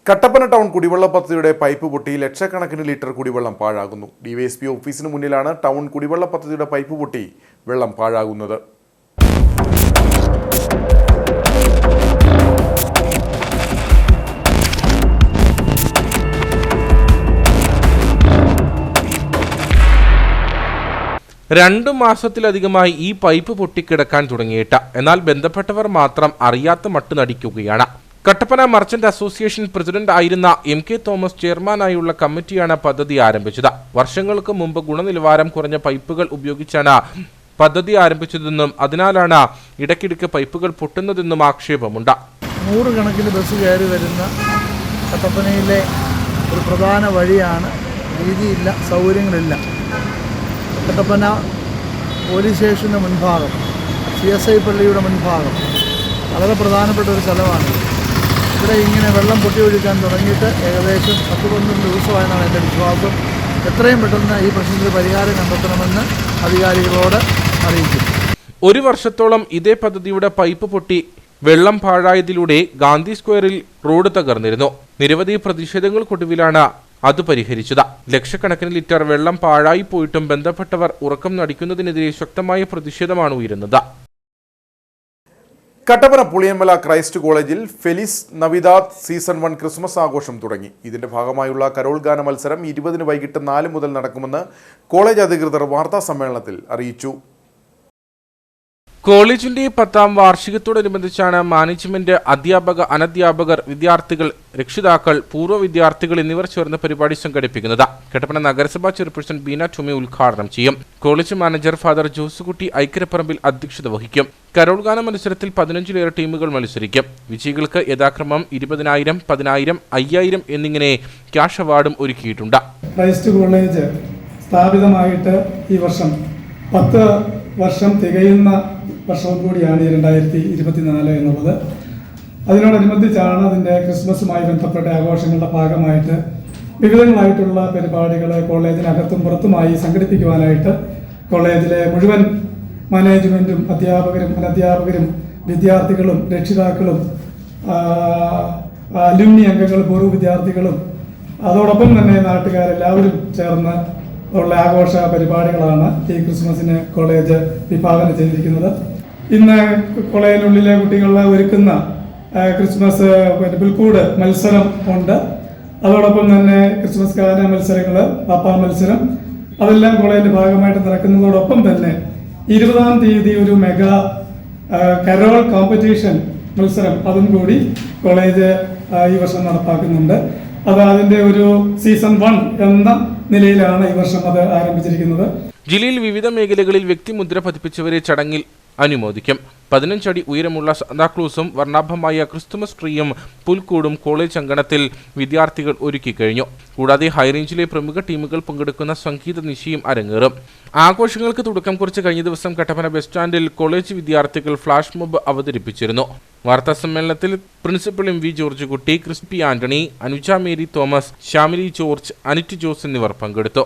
കട്ടപ്പന ടൗൺ കുടിവെള്ള പദ്ധതിയുടെ പൈപ്പ് പൊട്ടി ലക്ഷക്കണക്കിന് ലിറ്റർ കുടിവെള്ളം പാഴാകുന്നു. DYSP ഓഫീസിന് മുന്നിലാണ് ടൗൺ കുടിവെള്ള പദ്ധതിയുടെ പൈപ്പ് പൊട്ടി വെള്ളം പാഴാകുന്നത്. രണ്ടു മാസത്തിലധികമായി ഈ പൈപ്പ് പൊട്ടിക്കിടക്കാൻ തുടങ്ങിയിട്ട്, എന്നാൽ ബന്ധപ്പെട്ടവർ മാത്രം അറിയാത്ത മട്ട് നടിക്കുകയാണ്. കട്ടപ്പന മർച്ചന്റ് അസോസിയേഷൻ പ്രസിഡന്റ് ആയിരുന്ന MK തോമസ് ചെയർമാനായുള്ള കമ്മിറ്റിയാണ് പദ്ധതി ആരംഭിച്ചത്. വർഷങ്ങൾക്ക് മുമ്പ് ഗുണനിലവാരം കുറഞ്ഞ പൈപ്പുകൾ ഉപയോഗിച്ചാണ് പദ്ധതി ആരംഭിച്ചതെന്നും അതിനാലാണ് ഇടയ്ക്കിടയ്ക്ക് പൈപ്പുകൾ പൊട്ടുന്നതെന്നും ആക്ഷേപമുണ്ട്. 100 കണക്കിന് ബസ് കയറി വരുന്ന കട്ടപ്പനയിലെ ഒരു പ്രധാന വഴിയാണ്. വീതിയില്ല, സൗകര്യങ്ങളില്ല. കട്ടപ്പന പോലീസ് സ്റ്റേഷൻ്റെ മുൻഭാഗം, CSI പള്ളിയുടെ മുൻഭാഗം വളരെ പ്രധാനപ്പെട്ട ഒരു സ്ഥലമാണ്. ഇവിടെ ഇങ്ങനെ വെള്ളം പൊട്ടി ഒഴിക്കാൻ തുടങ്ങിയിട്ട് ഏകദേശം 10-12 ദിവസമായെന്നാണ് എൻ്റെ വിശ്വാസം. എത്രയും പെട്ടെന്ന് ഈ പ്രശ്നത്തിന് പരിഹാരം കണ്ടെത്തണമെന്ന് അധികാരികളോട് അറിയിക്കും. ഒരു വർഷത്തോളം ഇതേ പദ്ധതിയുടെ പൈപ്പ് പൊട്ടി വെള്ളം പാഴായതിലൂടെ ഗാന്ധി സ്ക്വയറിൽ റോഡ് തകർന്നിരുന്നു. നിരവധി പ്രതിഷേധങ്ങൾക്കൊടുവിലാണ് അത് പരിഹരിച്ചത്. ലക്ഷക്കണക്കിന് ലിറ്റർ വെള്ളം പാഴായി പോയിട്ടും ബന്ധപ്പെട്ടവർ ഉറക്കം നടിക്കുന്നതിനെതിരെ ശക്തമായ പ്രതിഷേധമാണ് ഉയരുന്നത്. കട്ടപ്പന പുളിയൻമല ക്രൈസ്റ്റ് കോളേജിൽ ഫെലിസ് നവിദാദ് സീസൺ 1 ക്രിസ്മസ് ആഘോഷം തുടങ്ങി. ഇതിന്റെ ഭാഗമായുള്ള കരോൾ ഗാന മത്സരം 20 വൈകിട്ട് 4 മുതൽ നടക്കുമെന്ന് കോളേജ് അധികൃതർ വാർത്താ സമ്മേളനത്തിൽ അറിയിച്ചു. കോളേജിന്റെ 10ാം വാർഷികത്തോടനുബന്ധിച്ചാണ് മാനേജ്മെന്റ്, അധ്യാപക, അനധ്യാപകർ, വിദ്യാർത്ഥികൾ, രക്ഷിതാക്കൾ, പൂർവ്വ വിദ്യാർത്ഥികൾ എന്നിവർ ചേർന്ന് പരിപാടി സംഘടിപ്പിക്കുന്നത്. കട്ടപ്പന നഗരസഭാ ചെയർപേഴ്സൺ ബീന ടോമി ഉദ്ഘാടനം ചെയ്യും. College manager father Josekutty Aikkaraparambil അധ്യക്ഷത വഹിക്കും. കരോൾ ഗാന മത്സരത്തിൽ 15-ലേറെ ടീമുകൾ മത്സരിക്കും. വിജയികൾക്ക് യഥാക്രമം 20,000, 10,000, 5,000 എന്നിങ്ങനെ ക്യാഷ് അവാർഡും ഒരുക്കിയിട്ടുണ്ട്. ക്രൈസ്റ്റ് കോളേജ് സ്ഥാപിതമായിട്ട് ഈ വർഷം 10 വർഷം തികയുന്ന വർഷവും കൂടിയാണ് 2024 എന്നുള്ളത്. അതിനോടനുബന്ധിച്ചാണ് അതിൻ്റെ ക്രിസ്മസുമായി ബന്ധപ്പെട്ട ആഘോഷങ്ങളുടെ ഭാഗമായിട്ട് വിവിധങ്ങളായിട്ടുള്ള പരിപാടികൾ കോളേജിനകത്തും പുറത്തുമായി സംഘടിപ്പിക്കുവാനായിട്ട് കോളേജിലെ മുഴുവൻ മാനേജ്മെൻറ്റും അധ്യാപകരും അനധ്യാപകരും വിദ്യാർത്ഥികളും രക്ഷിതാക്കളും അലുമിനി അംഗങ്ങളും പൂർവ്വ വിദ്യാർത്ഥികളും അതോടൊപ്പം തന്നെ നാട്ടുകാരെല്ലാവരും ചേർന്ന് ഉള്ള ആഘോഷ പരിപാടികളാണ് ഈ ക്രിസ്മസിന് കോളേജ് വിഭാവനം ചെയ്തിരിക്കുന്നത്. ഇന്ന് കോളേജിനുള്ളിലെ കുട്ടികളെ ഒരുക്കുന്ന ക്രിസ്മസ് പുൽക്കൂട് മത്സരം ഉണ്ട്. അതോടൊപ്പം തന്നെ ക്രിസ്മസ് ഗാന മത്സരങ്ങൾ, പാപ്പാ മത്സരം, അതെല്ലാം കോളേജിന്റെ ഭാഗമായിട്ട് നടക്കുന്നതോടൊപ്പം തന്നെ 20-ാം തീയതി ഒരു മെഗാ കരോൾ കോമ്പറ്റീഷൻ മത്സരം അതും കൂടി കോളേജ് ഈ വർഷം നടപ്പാക്കുന്നുണ്ട്. അത് അതിന്റെ ഒരു സീസൺ 1 എന്ന നിലയിലാണ് ഈ വർഷം അത് ആരംഭിച്ചിരിക്കുന്നത്. ജില്ലയിൽ വിവിധ മേഖലകളിൽ വ്യക്തിമുദ്ര പതിപ്പിച്ചവരെ ചടങ്ങിൽ അനുമോദിക്കും. 15 അടി ഉയരമുള്ള സാന്താക്ലൂസും വർണ്ണാഭമായ ക്രിസ്തുമസ് ട്രീയും പുൽക്കൂടും കോളേജ് അങ്കണത്തിൽ വിദ്യാർത്ഥികൾ ഒരുക്കി കഴിഞ്ഞു. കൂടാതെ ഹൈറേഞ്ചിലെ പ്രമുഖ ടീമുകൾ പങ്കെടുക്കുന്ന സംഗീത നിശയും അരങ്ങേറും. ആഘോഷങ്ങൾക്ക് തുടക്കം കുറിച്ച് കഴിഞ്ഞ ദിവസം കട്ടപ്പന ബസ് സ്റ്റാൻഡിൽ കോളേജ് വിദ്യാർത്ഥികൾ ഫ്ലാഷ് മോബ് അവതരിപ്പിച്ചിരുന്നു. വാർത്താ സമ്മേളനത്തിൽ പ്രിൻസിപ്പൽ MV ജോർജ് കുട്ടി, crispy Antony, Anuja Mary Thomas, Shyamili George, Anit Jose എന്നിവർ പങ്കെടുത്തു.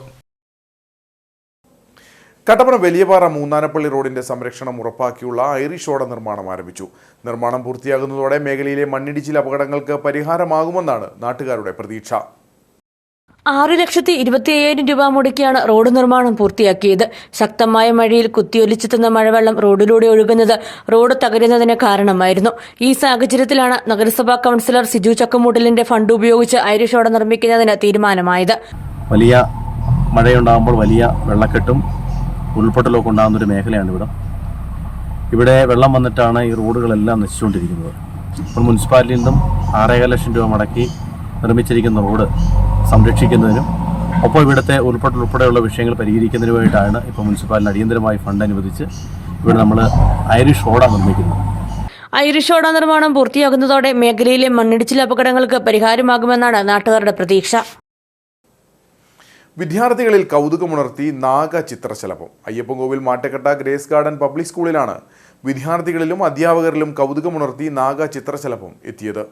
കട്ടപ്പന വലിയപാറ മൂന്നാനപ്പള്ളി റോഡിന്റെ സംരക്ഷണം ഉറപ്പാക്കിയുള്ള ഐറിഷ് ഓട നിർമ്മാണം ആരംഭിച്ചു. നിർമ്മാണം പൂർത്തിയാകുന്നതോടെ മേഖലയിലെ മണ്ണിടിച്ചിൽ അപകടങ്ങൾക്ക് പരിഹാരമാകുമെന്നാണ് നാട്ടുകാരുടെ പ്രതീക്ഷ. 6,25,000 രൂപ മുടക്കിയാണ് റോഡ് നിർമ്മാണം പൂർത്തിയാക്കിയത്. ശക്തമായ മഴയിൽ കുത്തിയൊലിച്ചെത്തുന്ന മഴവെള്ളം റോഡിലൂടെ ഒഴുകുന്നത് റോഡ് തകരുന്നതിന് കാരണമായിരുന്നു. ഈ സാഹചര്യത്തിലാണ് നഗരസഭാ കൗൺസിലർ സിജു ചക്കുമൂട്ടലിന്റെ ഫണ്ട് ഉപയോഗിച്ച് ഐറിഷ് ഓട നിർമ്മിക്കുന്നതിന് തീരുമാനമായത്. വലിയ മഴയുണ്ടാകുമ്പോൾ വലിയ വെള്ളക്കെട്ടും ഉരുൾപൊട്ടലൊക്കെ ഉണ്ടാകുന്നൊരു മേഖലയാണ് ഇവിടെ വെള്ളം വന്നിട്ടാണ് ഈ റോഡുകളെല്ലാം നശിച്ചുകൊണ്ടിരിക്കുന്നത്. ഇപ്പോൾ മുനിസിപ്പാലിറ്റിയിൽ നിന്നും 6.5 ലക്ഷം രൂപ മുടക്കി നിർമ്മിച്ചിരിക്കുന്ന റോഡ് സംരക്ഷിക്കുന്നതിനും ഒപ്പം ഇവിടുത്തെ ഉരുൾപൊട്ടൽ ഉൾപ്പെടെയുള്ള വിഷയങ്ങൾ പരിഹരിക്കുന്നതിനുമായിട്ടാണ് ഇപ്പോൾ മുനിസിപ്പാലിറ്റി അടിയന്തരമായി ഫണ്ട് അനുവദിച്ച് ഇവിടെ നമ്മൾ ഐറിഷ് ഓട നിർമ്മിക്കുന്നത്. ഐറിഷ് ഓട നിർമ്മാണം പൂർത്തിയാകുന്നതോടെ മേഖലയിലെ മണ്ണിടിച്ചിൽ അപകടങ്ങൾക്ക് പരിഹാരമാകുമെന്നാണ് നാട്ടുകാരുടെ പ്രതീക്ഷ. വിദ്യാർത്ഥികളിൽ കൗതുകമുണർത്തി നാഗ ചിത്രശലഭം. അയ്യപ്പൻകോവിൽ മാട്ടക്കട്ട ഗ്രേസ് ഗാർഡൻ പബ്ലിക് സ്കൂളിലാണ് വിദ്യാർത്ഥികളിലും അധ്യാപകരിലും കൗതുകമുണർത്തി നാഗ ചിത്രശലഭം എത്തിയത്.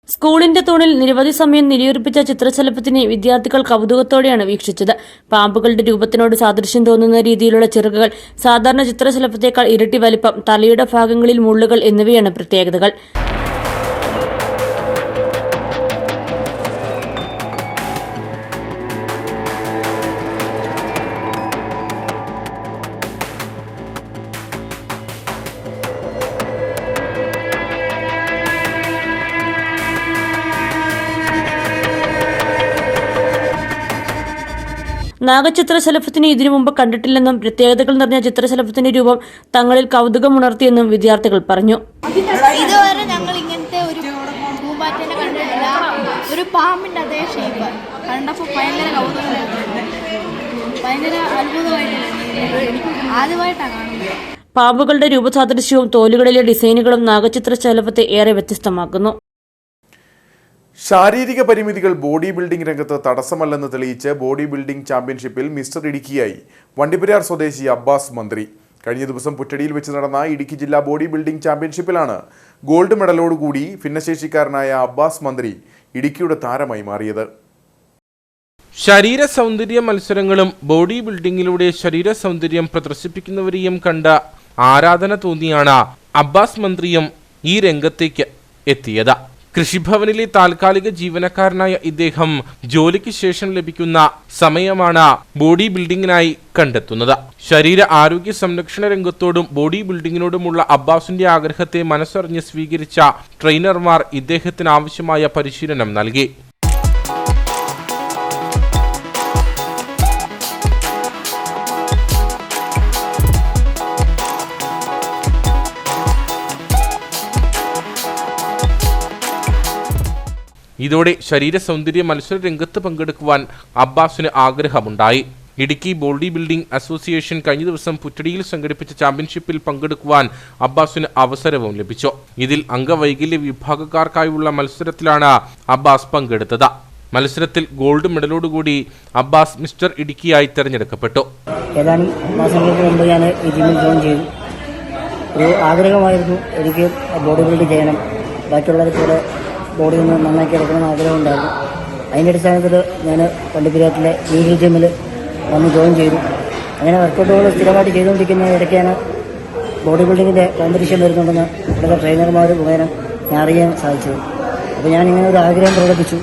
സ്കൂളിന്റെ തൂണിൽ നിരവധി സമയം നിലയുറപ്പിച്ച ചിത്രശലഭത്തിനെ വിദ്യാർത്ഥികൾ കൗതുകത്തോടെയാണ് വീക്ഷിച്ചത്. പാമ്പുകളുടെ രൂപത്തിനോട് സാദൃശ്യം തോന്നുന്ന രീതിയിലുള്ള ചിറകുകൾ, സാധാരണ ചിത്രശലഭത്തേക്കാൾ ഇരട്ടി വലിപ്പം, തലയുടെ ഭാഗങ്ങളിൽ മുള്ളുകൾ എന്നിവയാണ് പ്രത്യേകതകൾ. നാഗചിത്രശലഭത്തിനെ ഇതിനു മുമ്പ് കണ്ടിട്ടില്ലെന്നും പ്രത്യേകതകൾ നിറഞ്ഞ ചിത്രശലഭത്തിന്റെ രൂപം തങ്ങളിൽ കൗതുകമുണർത്തിയെന്നും വിദ്യാർത്ഥികൾ പറഞ്ഞു. ഇതുവരെ ഞങ്ങൾ ഇങ്ങനത്തെ ഒരു പൂമ്പാറ്റനെ കണ്ടിട്ടില്ല. ഒരു പാമ്പിന്റെ അതേ ഷേപ്പ് കണ്ടപ്പോൾ ഭയങ്കര കൗതുകമായിരുന്നു, ഭയങ്കര അത്ഭുതമായിട്ടാണ്, ആദ്യമായിട്ടാണ് കാണുന്നത്. പാമ്പുകളുടെ രൂപസാദൃശ്യവും തോലുകളിലെ ഡിസൈനുകളും നാഗചിത്രശലഭത്തെ ഏറെ വ്യത്യസ്തമാക്കുന്നു. ശാരീരിക പരിമിതികൾ ബോഡി ബിൽഡിംഗ് രംഗത്ത് തടസ്സമല്ലെന്ന് തെളിയിച്ച് ബോഡി ബിൽഡിംഗ് ചാമ്പ്യൻഷിപ്പിൽ മിസ്റ്റർ ഇടുക്കിയായി വണ്ടിപ്പെരിയാർ സ്വദേശി അബ്ബാസ് മന്ത്രി. കഴിഞ്ഞ ദിവസം പുറ്റടിയിൽ വെച്ച് നടന്ന ഇടുക്കി ജില്ലാ ബോഡി ബിൽഡിംഗ് ചാമ്പ്യൻഷിപ്പിലാണ് ഗോൾഡ് മെഡലോടുകൂടി ഭിന്നശേഷിക്കാരനായ അബ്ബാസ് മന്ത്രി ഇടുക്കിയുടെ താരമായി മാറിയത്. ശരീര സൗന്ദര്യ മത്സരങ്ങളും ബോഡി ബിൽഡിംഗിലൂടെ ശരീര സൗന്ദര്യം പ്രദർശിപ്പിക്കുന്നവരെയും കണ്ട ആരാധന തോന്നിയാണ് അബ്ബാസ് മന്ത്രിയും ഈ രംഗത്തേക്ക് എത്തിയത്. കൃഷിഭവനിലെ താൽക്കാലിക ജീവനക്കാരനായ ഇദ്ദേഹം ജോലിക്ക് ശേഷം ലഭിക്കുന്ന സമയമാണ് ബോഡി ബിൽഡിങ്ങിനായി കണ്ടെത്തുന്നത്. ശരീര ആരോഗ്യ സംരക്ഷണ രംഗത്തോടും ബോഡി ബിൽഡിങ്ങിനോടുമുള്ള അബ്ബാസിന്റെ ആഗ്രഹത്തെ മനസ്സറിഞ്ഞ് സ്വീകരിച്ച ട്രെയിനർമാർ ഇദ്ദേഹത്തിന് ആവശ്യമായ പരിശീലനം നൽകി. ഇതോടെ ശരീര സൗന്ദര്യ മത്സര രംഗത്ത് പങ്കെടുക്കുവാൻ അബ്ബാസിന് ആഗ്രഹമുണ്ടായി. ഇടുക്കി ബോഡി ബിൽഡിംഗ് അസോസിയേഷൻ കഴിഞ്ഞ ദിവസം പുറ്റടിയിൽ സംഘടിപ്പിച്ച ചാമ്പ്യൻഷിപ്പിൽ പങ്കെടുക്കുവാൻ അബ്ബാസിന് അവസരവും ലഭിച്ചു. ഇതിൽ അംഗവൈകല്യ വിഭാഗക്കാർക്കായുള്ള മത്സരത്തിലാണ് അബ്ബാസ് പങ്കെടുത്തത്. മത്സരത്തിൽ ഗോൾഡ് മെഡലോടുകൂടി അബ്ബാസ് മിസ്റ്റർ ഇടുക്കിയായി തെരഞ്ഞെടുക്കപ്പെട്ടു. ഏതാനും മാസങ്ങൾക്ക് മുമ്പ് ഞാൻ ഈ ജിമ്മിൽ ജോയിൻ ചെയ്തു. ഒരു ആഗ്രഹമായിരുന്നു എനിക്ക് ബോഡി ബിൽഡ് ചെയ്യണം, ബാക്കിയുള്ളവർക്കൂടെ ബോഡി ഒന്ന് നന്നാക്കി എടുക്കണമെന്ന് ആഗ്രഹമുണ്ടായിരുന്നു. അതിൻ്റെ അടിസ്ഥാനത്തിൽ ഞാൻ വണ്ടിപ്പെരിയാറ്റിലെ ജിമ്മിൽ വന്ന് ജോയിൻ ചെയ്തു. അങ്ങനെ വർക്കൗട്ടുകൾ സ്ഥിരമായിട്ട് ചെയ്തുകൊണ്ടിരിക്കുന്ന ഇടയ്ക്കാണ് ബോഡി ബിൽഡിങ്ങിൻ്റെ കോമ്പറ്റീഷൻ വരുന്നുണ്ടെന്ന് ഇവിടുത്തെ ട്രെയിനർമാർ മുഖേന ഞാൻ അറിയാൻ സാധിച്ചത്. അപ്പോൾ ഞാനിങ്ങനെ ഒരു ആഗ്രഹം പ്രകടിപ്പിച്ചു,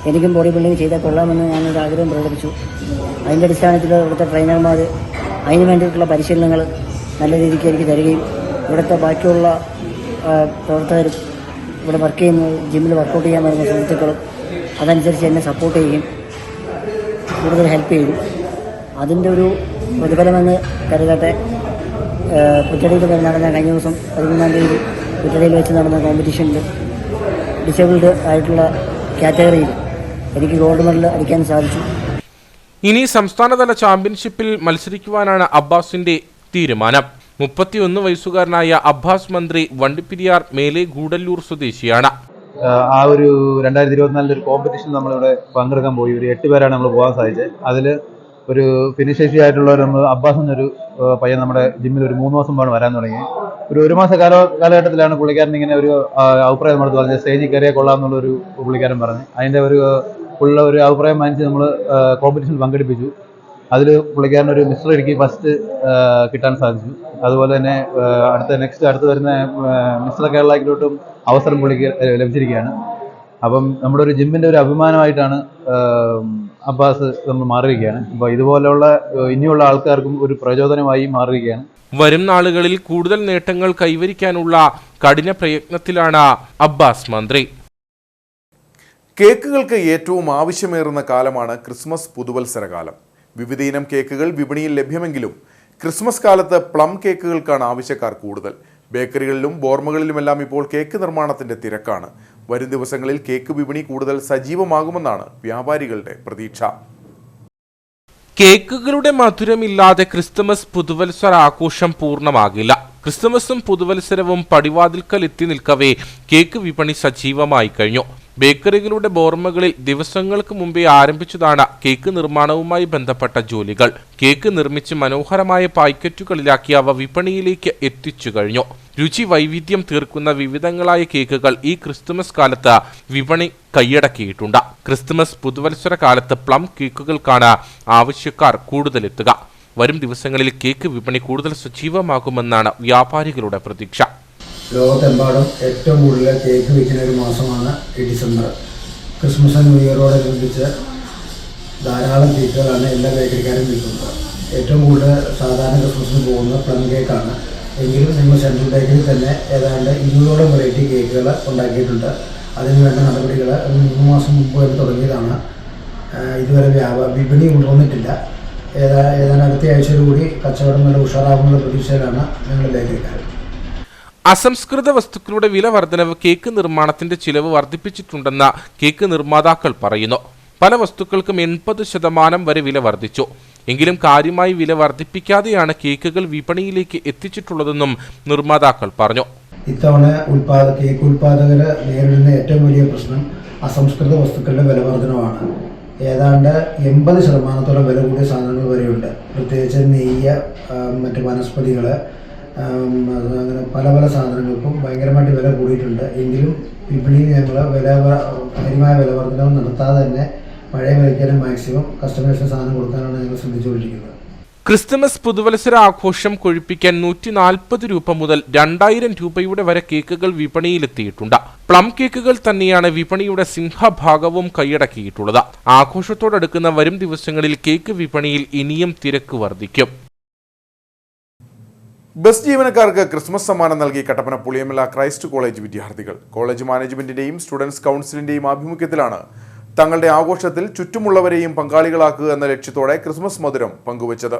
എനിക്കും ബോഡി ബിൽഡിംഗ് ചെയ്താൽ കൊള്ളാമെന്ന് ഞാനൊരു ആഗ്രഹം പ്രകടിപ്പിച്ചു. അതിൻ്റെ അടിസ്ഥാനത്തിൽ ഇവിടുത്തെ ട്രെയിനർമാർ അതിന് വേണ്ടിയിട്ടുള്ള പരിശീലനങ്ങൾ നല്ല രീതിക്ക് എനിക്ക് തരികയും ഇവിടുത്തെ ബാക്കിയുള്ള പ്രവർത്തകരും ഇവിടെ വർക്ക് ചെയ്യുന്ന ജിമ്മിൽ വർക്കൗട്ട് ചെയ്യാൻ വരുന്ന സുഹൃത്തുക്കളും അതനുസരിച്ച് എന്നെ സപ്പോർട്ട് ചെയ്യുകയും കൂടുതൽ ഹെൽപ്പ് ചെയ്യും. അതിൻ്റെ ഒരു പ്രതിഫലമെന്ന് കരുതട്ടെ. കുറ്റടിയിൽ നടന്ന കഴിഞ്ഞ ദിവസം 13-ാം തീയതി കുറ്റടിയിൽ വെച്ച് നടന്ന കോമ്പറ്റീഷനിൽ ഡിസേബിൾഡ് ആയിട്ടുള്ള കാറ്റഗറിയിൽ എനിക്ക് ഗോൾഡ് മെഡൽ അടിക്കാൻ സാധിച്ചു. ഇനി സംസ്ഥാനതല ചാമ്പ്യൻഷിപ്പിൽ മത്സരിക്കുവാനാണ് അബ്ബാസിന്റെ തീരുമാനം. 31 വയസ്സുകാരനായ അബ്ബാസ് മന്ത്രി വണ്ടിപ്പെരിയാർ മേലെ ഗൂഡല്ലൂർ സ്വദേശിയാണ്. ആ ഒരു 2024 ഒരു കോമ്പറ്റീഷൻ നമ്മളിവിടെ പങ്കെടുക്കാൻ പോയി. ഒരു 8 പേരാണ് നമ്മൾ പോകാൻ സാധിച്ചത്. അതിൽ ഒരു ഭിന്നശേഷി ആയിട്ടുള്ളവർ നമ്മൾ അബ്ബാസ് എന്നൊരു പയ്യൻ നമ്മുടെ ജിമ്മിൽ ഒരു 3 മാസം പാട് വരാൻ തുടങ്ങി. ഒരു മാസ കാലഘട്ടത്തിലാണ് പുള്ളിക്കാരൻ ഇങ്ങനെ ഒരു അഭിപ്രായം നമ്മൾ പറഞ്ഞത് സ്റ്റേജിൽ കയറിയാൽ കൊള്ളാമെന്നുള്ളൊരു പുള്ളിക്കാരൻ പറഞ്ഞു. അതിൻ്റെ ഉള്ള ഒരു അഭിപ്രായം മാനിച്ച് നമ്മൾ കോമ്പറ്റീഷനിൽ പങ്കെടുപ്പിച്ചു. അതിൽ പുള്ളിക്കാരൻ ഒരു മിസ്റ്റർ ഇടുക്കി ഫസ്റ്റ് കിട്ടാൻ സാധിച്ചു. അതുപോലെ തന്നെ അടുത്ത് വരുന്ന മിസ്റ്റർ കേരളയിലോട്ടും അവസരം പുള്ളിക്ക് ലഭിച്ചിരിക്കുകയാണ്. അപ്പം നമ്മുടെ ഒരു ജിമ്മിൻ്റെ ഒരു അഭിമാനമായിട്ടാണ് അബ്ബാസ് നമ്മൾ മാറിയിരിക്കുകയാണ്. അപ്പോൾ ഇതുപോലെയുള്ള ഇനിയുള്ള ആൾക്കാർക്കും ഒരു പ്രചോദനമായി മാറിയിരിക്കുകയാണ്. വരും നാളുകളിൽ കൂടുതൽ നേട്ടങ്ങൾ കൈവരിക്കാനുള്ള കഠിന പ്രയത്നത്തിലാണ് അബ്ബാസ് മന്ത്രി. കേക്കുകൾക്ക് ഏറ്റവും ആവശ്യമേറുന്ന കാലമാണ് ക്രിസ്മസ് പുതുവത്സര കാലം. വിവിധയിനം കേക്കുകൾ വിപണിയിൽ ലഭ്യമെങ്കിലും ക്രിസ്മസ് കാലത്ത് പ്ലം കേക്കുകൾക്കാണ് ആവശ്യക്കാർ കൂടുതൽ. ബേക്കറികളിലും ബോർമകളിലുമെല്ലാം ഇപ്പോൾ കേക്ക് നിർമ്മാണത്തിന്റെ തിരക്കാണ്. വരും ദിവസങ്ങളിൽ കേക്ക് വിപണി കൂടുതൽ സജീവമാകുമെന്നാണ് വ്യാപാരികളുടെ പ്രതീക്ഷ. കേക്കുകളുടെ മധുരമില്ലാതെ ക്രിസ്തുമസ് പുതുവത്സര ആഘോഷം പൂർണ്ണമാകില്ല. ക്രിസ്തുമസും പുതുവത്സരവും പടിവാതിൽക്കൽ എത്തി നിൽക്കവേ കേക്ക് വിപണി സജീവമായി കഴിഞ്ഞു. ബേക്കറികളുടെ ബോർമകളിൽ ദിവസങ്ങൾക്ക് മുമ്പേ ആരംഭിച്ചതാണ് കേക്ക് നിർമ്മാണവുമായി ബന്ധപ്പെട്ട ജോലികൾ. കേക്ക് നിർമ്മിച്ച് മനോഹരമായ പാക്കറ്റുകളിലാക്കി അവ വിപണിയിലേക്ക് എത്തിച്ചു കഴിഞ്ഞു. രുചി വൈവിധ്യം തീർക്കുന്ന വിവിധങ്ങളായ കേക്കുകൾ ഈ ക്രിസ്തുമസ് കാലത്ത് വിപണി കൈയടക്കിയിട്ടുണ്ട്. ക്രിസ്തുമസ് പുതുവത്സര കാലത്ത് പ്ലം കേക്കുകൾക്കാണ് ആവശ്യക്കാർ കൂടുതലെത്തുക. വരും ദിവസങ്ങളിൽ കേക്ക് വിപണി കൂടുതൽ സജീവമാകുമെന്നാണ് വ്യാപാരികളുടെ പ്രതീക്ഷ. ലോകത്തെമ്പാടും ഏറ്റവും കൂടുതൽ കേക്ക് വിൽക്കുന്ന ഒരു മാസമാണ് ഈ ഡിസംബർ. ക്രിസ്മസ് ന്യൂ ഇയറോടനുബന്ധിച്ച് ധാരാളം കേക്കുകളാണ് എല്ലാ ബേക്കറിക്കാരും വിൽക്കുന്നത്. ഏറ്റവും കൂടുതൽ സാധാരണ ക്രിസ്മസിന് പോകുന്നത് പ്ലം കേക്കാണ്. എങ്കിലും നമ്മൾ സെൻട്രൽ ബേക്കറിയിൽ തന്നെ ഏതാണ്ട് 200ഓളം വെറൈറ്റി കേക്കുകൾ ഉണ്ടാക്കിയിട്ടുണ്ട്. അതിനുവേണ്ട നടപടികൾ 3 മാസം മുമ്പ് വരെ തുടങ്ങിയതാണ്. ഇതുവരെ വിപണി ഉണർന്നിട്ടില്ല. ഏതാണ്ട് അടുത്ത ആഴ്ചയോടുകൂടി കച്ചവടം നല്ല ഉഷാറാകുന്ന പ്രതീക്ഷയിലാണ് ഞങ്ങൾ ബേക്കറിക്കാർ. അസംസ്കൃത വസ്തുക്കളുടെ വില വർധനവ് കേക്ക് നിർമ്മാണത്തിന്റെ ചിലവ് വർദ്ധിപ്പിച്ചിട്ടുണ്ടെന്ന് കേക്ക് നിർമ്മാതാക്കൾ പറയുന്നു. പല വസ്തുക്കൾക്കും 80% വരെ വില വർദ്ധിച്ചു. എങ്കിലും കാര്യമായി വില വർദ്ധിപ്പിക്കാതെയാണ് കേക്കുകൾ വിപണിയിലേക്ക് എത്തിച്ചിട്ടുള്ളതെന്നും നിർമ്മാതാക്കൾ പറഞ്ഞു. ഇത്തവണ കേക്ക് ഉൽപ്പാദകർ നേരിടുന്ന ഏറ്റവും വലിയ പ്രശ്നം അസംസ്കൃത വസ്തുക്കളുടെ വില വർധനമാണ്. ഏതാണ്ട് 80% വില കൂടിയ സാധനങ്ങൾ വരെയുണ്ട്. പ്രത്യേകിച്ച് നെയ്യ്, മറ്റ് വനസ്പതികൾ, അങ്ങനെ പല സാധനങ്ങൾക്കും ഭയങ്കരമായിട്ട് വില കൂടിയിട്ടുണ്ട്. എങ്കിലും വിപണിയിൽ ഞങ്ങൾ കാര്യമായ വില വർധനവ് നടത്താതെ തന്നെ പഴയ വിലയ്ക്കാനും മാക്സിമം കസ്റ്റമേഴ്സിന് സാധനം കൊടുക്കാനാണ് ഞങ്ങൾ ശ്രദ്ധിച്ചുകൊണ്ടിരിക്കുന്നത്. ക്രിസ്തുമസ് പുതുവത്സര ആഘോഷം കൊഴുപ്പിക്കാൻ 140 രൂപ മുതൽ 2000 രൂപയുടെ വരെ കേക്കുകൾ വിപണിയിലെത്തിയിട്ടുണ്ട്. പ്ലം കേക്കുകൾ തന്നെയാണ് വിപണിയുടെ സിംഹഭാഗവും കൈയടക്കിയിട്ടുള്ളത്. ആഘോഷത്തോടടുക്കുന്ന വരും ദിവസങ്ങളിൽ കേക്ക് വിപണിയിൽ ഇനിയും തിരക്ക് വർദ്ധിക്കും. ബസ് ജീവനക്കാർക്ക് ക്രിസ്മസ് സമ്മാനം നൽകി കട്ടപ്പന പുളിയമല ക്രൈസ്റ്റ് കോളേജ് വിദ്യാർത്ഥികൾ. കോളേജ് മാനേജ്മെന്റിന്റെയും സ്റ്റുഡൻസ് കൗൺസിലിന്റെയും ആഭിമുഖ്യത്തിലാണ് തങ്ങളുടെ ആഘോഷത്തിൽ ചുറ്റുമുള്ളവരെയും പങ്കാളികളാക്കുക എന്ന ലക്ഷ്യത്തോടെ ക്രിസ്മസ് മധുരം പങ്കുവച്ചത്.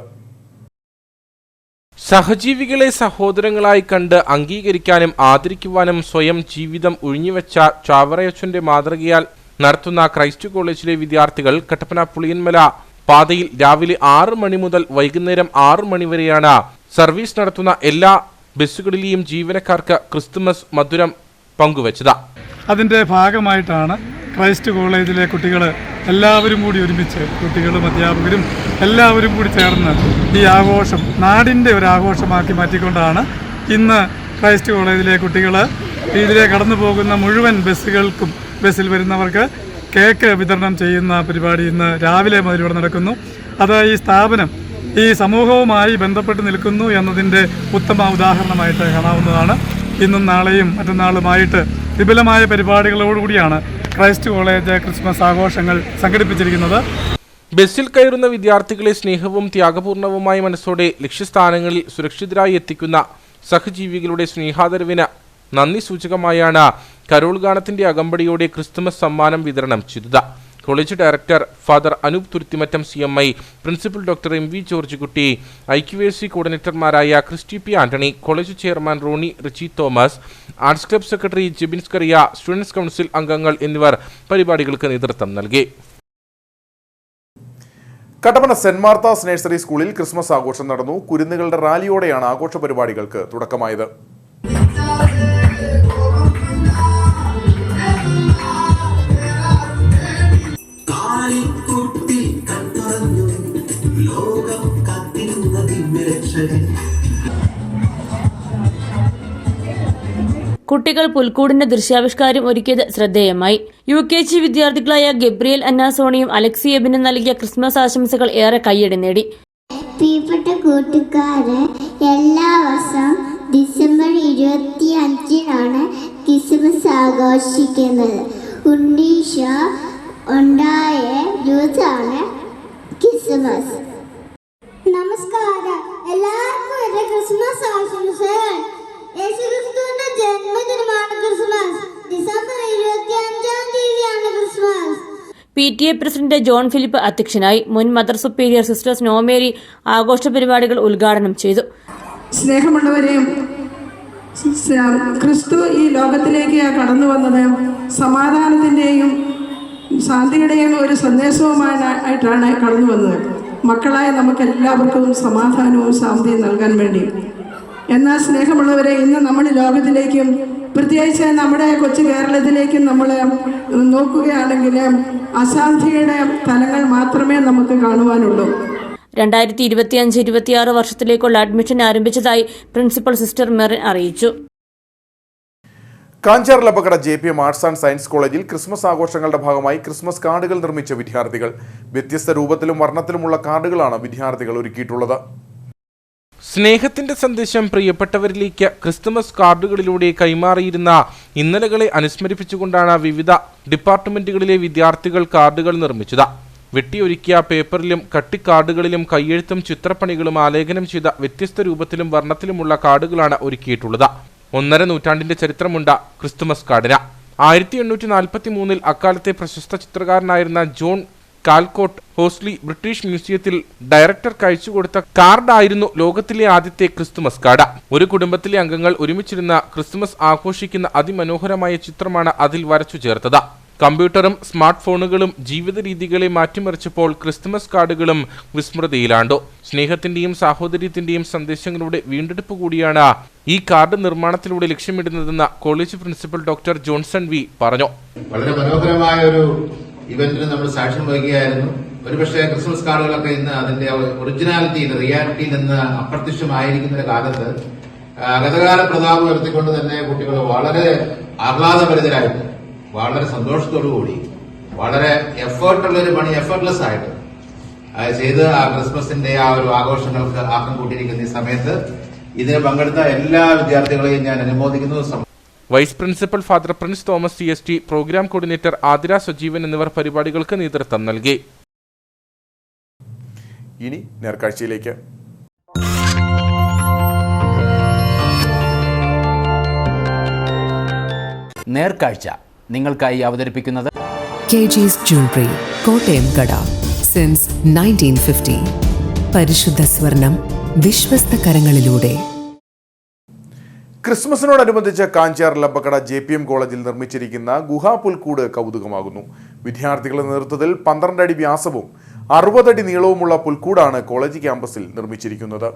സഹജീവികളെ സഹോദരങ്ങളായി കണ്ട് അംഗീകരിക്കാനും ആദരിക്കുവാനും സ്വയം ജീവിതം ഒഴിഞ്ഞുവെച്ച ചാവറയച്ചന്റെ മാതൃകയാൽ നടത്തുന്ന ക്രൈസ്റ്റ് കോളേജിലെ വിദ്യാർത്ഥികൾ കട്ടപ്പന പുളിയന്മല പാതയിൽ രാവിലെ 6 മണി മുതൽ വൈകുന്നേരം 6 മണി വരെയാണ് സർവീസ് നടത്തുന്ന എല്ലാ ബസ്സുകളിലെയും ജീവനക്കാർക്ക് ക്രിസ്തുമസ് മധുരം പങ്കുവച്ചത്. അതിൻ്റെ ഭാഗമായിട്ടാണ് ക്രൈസ്റ്റ് കോളേജിലെ കുട്ടികൾ എല്ലാവരും കൂടി ഒരുമിച്ച്, കുട്ടികളും അധ്യാപകരും എല്ലാവരും കൂടി ചേർന്ന് ഈ ആഘോഷം നാടിൻ്റെ ഒരു ആഘോഷമാക്കി മാറ്റിക്കൊണ്ടാണ് ഇന്ന് ക്രൈസ്റ്റ് കോളേജിലെ കുട്ടികൾ ഇതിലെ കടന്നു പോകുന്ന മുഴുവൻ ബസ്സുകൾക്കും ബസ്സിൽ വരുന്നവർക്ക് കേക്ക് വിതരണം ചെയ്യുന്ന പരിപാടി ഇന്ന് രാവിലെ മുതൽ ഇവിടെ നടക്കുന്നു. അത് ഈ സ്ഥാപനം ഈ സമൂഹവുമായി ബന്ധപ്പെട്ട് നിൽക്കുന്നു എന്നതിൻ്റെ ഉത്തമ ഉദാഹരണമായിട്ട് കാണാവുന്നതാണ്. ഇന്നും നാളെയും മറ്റന്നാളുമായിട്ട് വിപുലമായ പരിപാടികളോടുകൂടിയാണ് ക്രൈസ്റ്റ് കോളേജ് ക്രിസ്മസ് ആഘോഷങ്ങൾ സംഘടിപ്പിച്ചിരിക്കുന്നത്. ബസ്സിൽ കയറുന്ന വിദ്യാർത്ഥികളെ സ്നേഹവും ത്യാഗപൂർണവുമായ മനസ്സോടെ ലക്ഷ്യസ്ഥാനങ്ങളിൽ സുരക്ഷിതരായി എത്തിക്കുന്ന സഹജീവികളുടെ സ്നേഹാദരവിന് നന്ദി സൂചകമായാണ് കരോൾ ഗാനത്തിന്റെ അകമ്പടിയോടെ ക്രിസ്തുമസ് സമ്മാനം വിതരണം ചെയ്തത്. College director father Anoop Thuruthimattam CMI, principal doctor MV George Kutty, IQAC കോർഡിനേറ്റർമാരായ Christy P. Antony, college chairman Rony Richie Thomas, arts club secretary Jibins Kuriya, students council അംഗങ്ങൾ എന്നിവർ പരിപാടികൾക്ക് നേതൃത്വം നൽകി. കട്ടപ്പന സെന്റ് മാർത്താസ് നഴ്സറി സ്കൂളിൽ ക്രിസ്മസ് ആഘോഷം നടന്നു. കുരുന്നുകളുടെ റാലിയോടെയാണ് ആഘോഷ പരിപാടികൾക്ക് തുടക്കമായത്. കുട്ടികൾ പുൽക്കൂടിന്റെ ദൃശ്യാവിഷ്കാരം ഒരുക്കിയത് ശ്രദ്ധേയമായി. UKG വിദ്യാർത്ഥികളായ ഗബ്രിയേൽ അന്നാസോണിയും അലക്സി എബിനും നൽകിയ ക്രിസ്മസ് ആശംസകൾ ഏറെ കയ്യടി നേടി. പ്രിയപ്പെട്ട കൂട്ടുകാരെ, എല്ലാ വർഷവും ഡിസംബർ 25-നാണ് ക്രിസ്മസ് ആഘോഷിക്കുന്നത്. ഉണ്ണീശോ ഉണ്ടായ ദിവസമാണ് ക്രിസ്മസ്. നമസ്കാരം, എല്ലാവർക്കും എൻ്റെ ക്രിസ്മസ് ആശംസകൾ. യേശുക്രിസ്തുവിന്റെ ജന്മദിനമാണ് ക്രിസ്മസ്. ഡിസംബർ 25-ാം തീയതിയാണ് Christmas. PTA president John Philip അധ്യക്ഷനായി. മുൻ മദർ സുപ്പീരിയർ സിസ്റ്റർ സ്നോമേരി ആഘോഷ പരിപാടികൾ ഉദ്ഘാടനം ചെയ്തു. സ്നേഹമുള്ളവരെയും, ക്രിസ്തു ഈ ലോകത്തിലേക്ക് കടന്നു വന്നത് സമാധാനത്തിൻ്റെയും ശാന്തിയുടെയും ഒരു സന്ദേശവുമായിട്ടാണ് കടന്നു വന്നത്. മക്കളായ നമുക്കെല്ലാവർക്കും സമാധാനവും ശാന്തിയും നൽകാൻ വേണ്ടി. എന്നാൽ സ്നേഹമുള്ളവരെ, ഇന്ന് നമ്മൾ ലോകത്തിലേക്കും പ്രത്യേകിച്ച് നമ്മുടെ കൊച്ചു കേരളത്തിലേക്കും നമ്മൾ നോക്കുകയാണെങ്കിൽ അശാന്തിയുടെ തലങ്ങൾ മാത്രമേ നമുക്ക് കാണുവാനുള്ളൂ. 2025-26 വർഷത്തിലേക്കുള്ള അഡ്മിഷൻ ആരംഭിച്ചതായി പ്രിൻസിപ്പൽ സിസ്റ്റർ മെറിൻ അറിയിച്ചു. Kanjar ലബക്കട JPM arts and science കോളേജിൽ ക്രിസ്മസ് ആഘോഷങ്ങളുടെ ഭാഗമായി ക്രിസ്മസ് കാർഡുകൾ നിർമ്മിച്ച വിദ്യാർത്ഥികൾ. വ്യത്യസ്ത രൂപത്തിലും വർണ്ണത്തിലുമുള്ള കാർഡുകളാണ് വിദ്യാർത്ഥികൾ ഒരുക്കിയിട്ടുള്ളത്. സ്നേഹത്തിന്റെ സന്ദേശം പ്രിയപ്പെട്ടവരിലേക്ക് ക്രിസ്തുമസ് കാർഡുകളിലൂടെ കൈമാറിയിരുന്ന ഇന്നലകളെ അനുസ്മരിപ്പിച്ചുകൊണ്ടാണ് വിവിധ ഡിപ്പാർട്ട്മെന്റുകളിലെ വിദ്യാർത്ഥികൾ കാർഡുകൾ നിർമ്മിച്ചത്. വെട്ടിയൊരുക്കിയ പേപ്പറിലും കട്ടിക്കാർഡുകളിലും കയ്യെഴുത്തും ചിത്രപ്പണികളും ആലേഖനം ചെയ്ത വ്യത്യസ്ത രൂപത്തിലും വർണ്ണത്തിലുമുള്ള കാർഡുകളാണ് ഒരുക്കിയിട്ടുള്ളത്. 1.5 നൂറ്റാണ്ടിന്റെ ചരിത്രമുണ്ട് ക്രിസ്തുമസ് കാർഡിന്. 1843-ൽ അക്കാലത്തെ പ്രശസ്ത ചിത്രകാരനായിരുന്ന ജോൺ കാൽക്കോട്ട് ഹോസ്ലി ബ്രിട്ടീഷ് മ്യൂസിയത്തിൽ ഡയറക്ടർക്ക് അയച്ചുകൊടുത്ത കാർഡായിരുന്നു ലോകത്തിലെ ആദ്യത്തെ ക്രിസ്തുമസ് കാർഡ്. ഒരു കുടുംബത്തിലെ അംഗങ്ങൾ ഒരുമിച്ചിരുന്ന ക്രിസ്തുമസ് ആഘോഷിക്കുന്ന അതിമനോഹരമായ ചിത്രമാണ് അതിൽ വരച്ചു ചേർത്തത്. കമ്പ്യൂട്ടറും സ്മാർട്ട് ഫോണുകളും ജീവിത രീതികളെ മാറ്റിമറിച്ചപ്പോൾ ക്രിസ്തുമസ് കാർഡുകളും വിസ്മൃതിയിലാണ്ടു. സ്നേഹത്തിന്റെയും സാഹോദര്യത്തിന്റെയും സന്ദേശങ്ങളുടെ വീണ്ടെടുപ്പ് കൂടിയാണ് ഈ കാർഡ് നിർമ്മാണത്തിലൂടെ ലക്ഷ്യമിടുന്നതെന്ന് college principal doctor Johnson V പറഞ്ഞു. വളരെ മനോഹരമായ ഒരു ഇവന്റിന് നമ്മൾ സാക്ഷ്യം വഹിക്കുകയായിരുന്നു. ഒരുപക്ഷെ ക്രിസ്മസ് കാർഡുകളൊക്കെ ഇന്ന് അതിന്റെ ഒറിജിനാലിറ്റിയിൽ റിയാലിറ്റിയിൽ നിന്ന് അപ്രത്യക്ഷമായിരിക്കുന്ന കാലത്ത് ഗതകാല പ്രതാപം ഉയർത്തിക്കൊണ്ട് തന്നെ കുട്ടികൾ വളരെ ആഹ്ലാദഭരിതരായിട്ട് വളരെ സന്തോഷത്തോടുകൂടി വളരെ എഫേർട്ടുള്ളൊരു പണി എഫേർട്ട്ലെസ് ആയിട്ട് ചെയ്ത് ആ ക്രിസ്മസിന്റെ ആ ഒരു ആഘോഷങ്ങൾക്ക് ആക്കം കൂട്ടിയിരിക്കുന്ന ഈ സമയത്ത് ഇതിന് പങ്കെടുത്ത എല്ലാ വിദ്യാർത്ഥികളെയും ഞാൻ അനുമോദിക്കുന്നു. Vice principal father Prince Thomas CST, programme coordinator Athira Sajeevan എന്നിവർ പരിപാടികൾക്ക് നേതൃത്വം നൽകി. ഇനി നേർക്കാഴ്ചയിലേക്ക്. നേർക്കാഴ്ച നിങ്ങൾക്കായി അവതരിപ്പിക്കുന്നത് KG's Jewelry, കോട്ടയം കട. സിൻസ് 1950. പരിശുദ്ധ സ്വർണം വിശ്വസ്ത കരങ്ങളിലൂടെ. ക്രിസ്മസിനോടനുബന്ധിച്ച് കാഞ്ചാർ ലബക്കട JPM കോളേജിൽ നിർമ്മിച്ചിരിക്കുന്ന ഗുഹാ പുൽക്കൂട് കൗതുകമാകുന്നു. വിദ്യാർത്ഥികളുടെ നേതൃത്വത്തിൽ 12 അടി വ്യാസവും 60 അടി നീളവുമുള്ള പുൽക്കൂടാണ് കോളേജ് ക്യാമ്പസിൽ നിർമ്മിച്ചിരിക്കുന്നത്.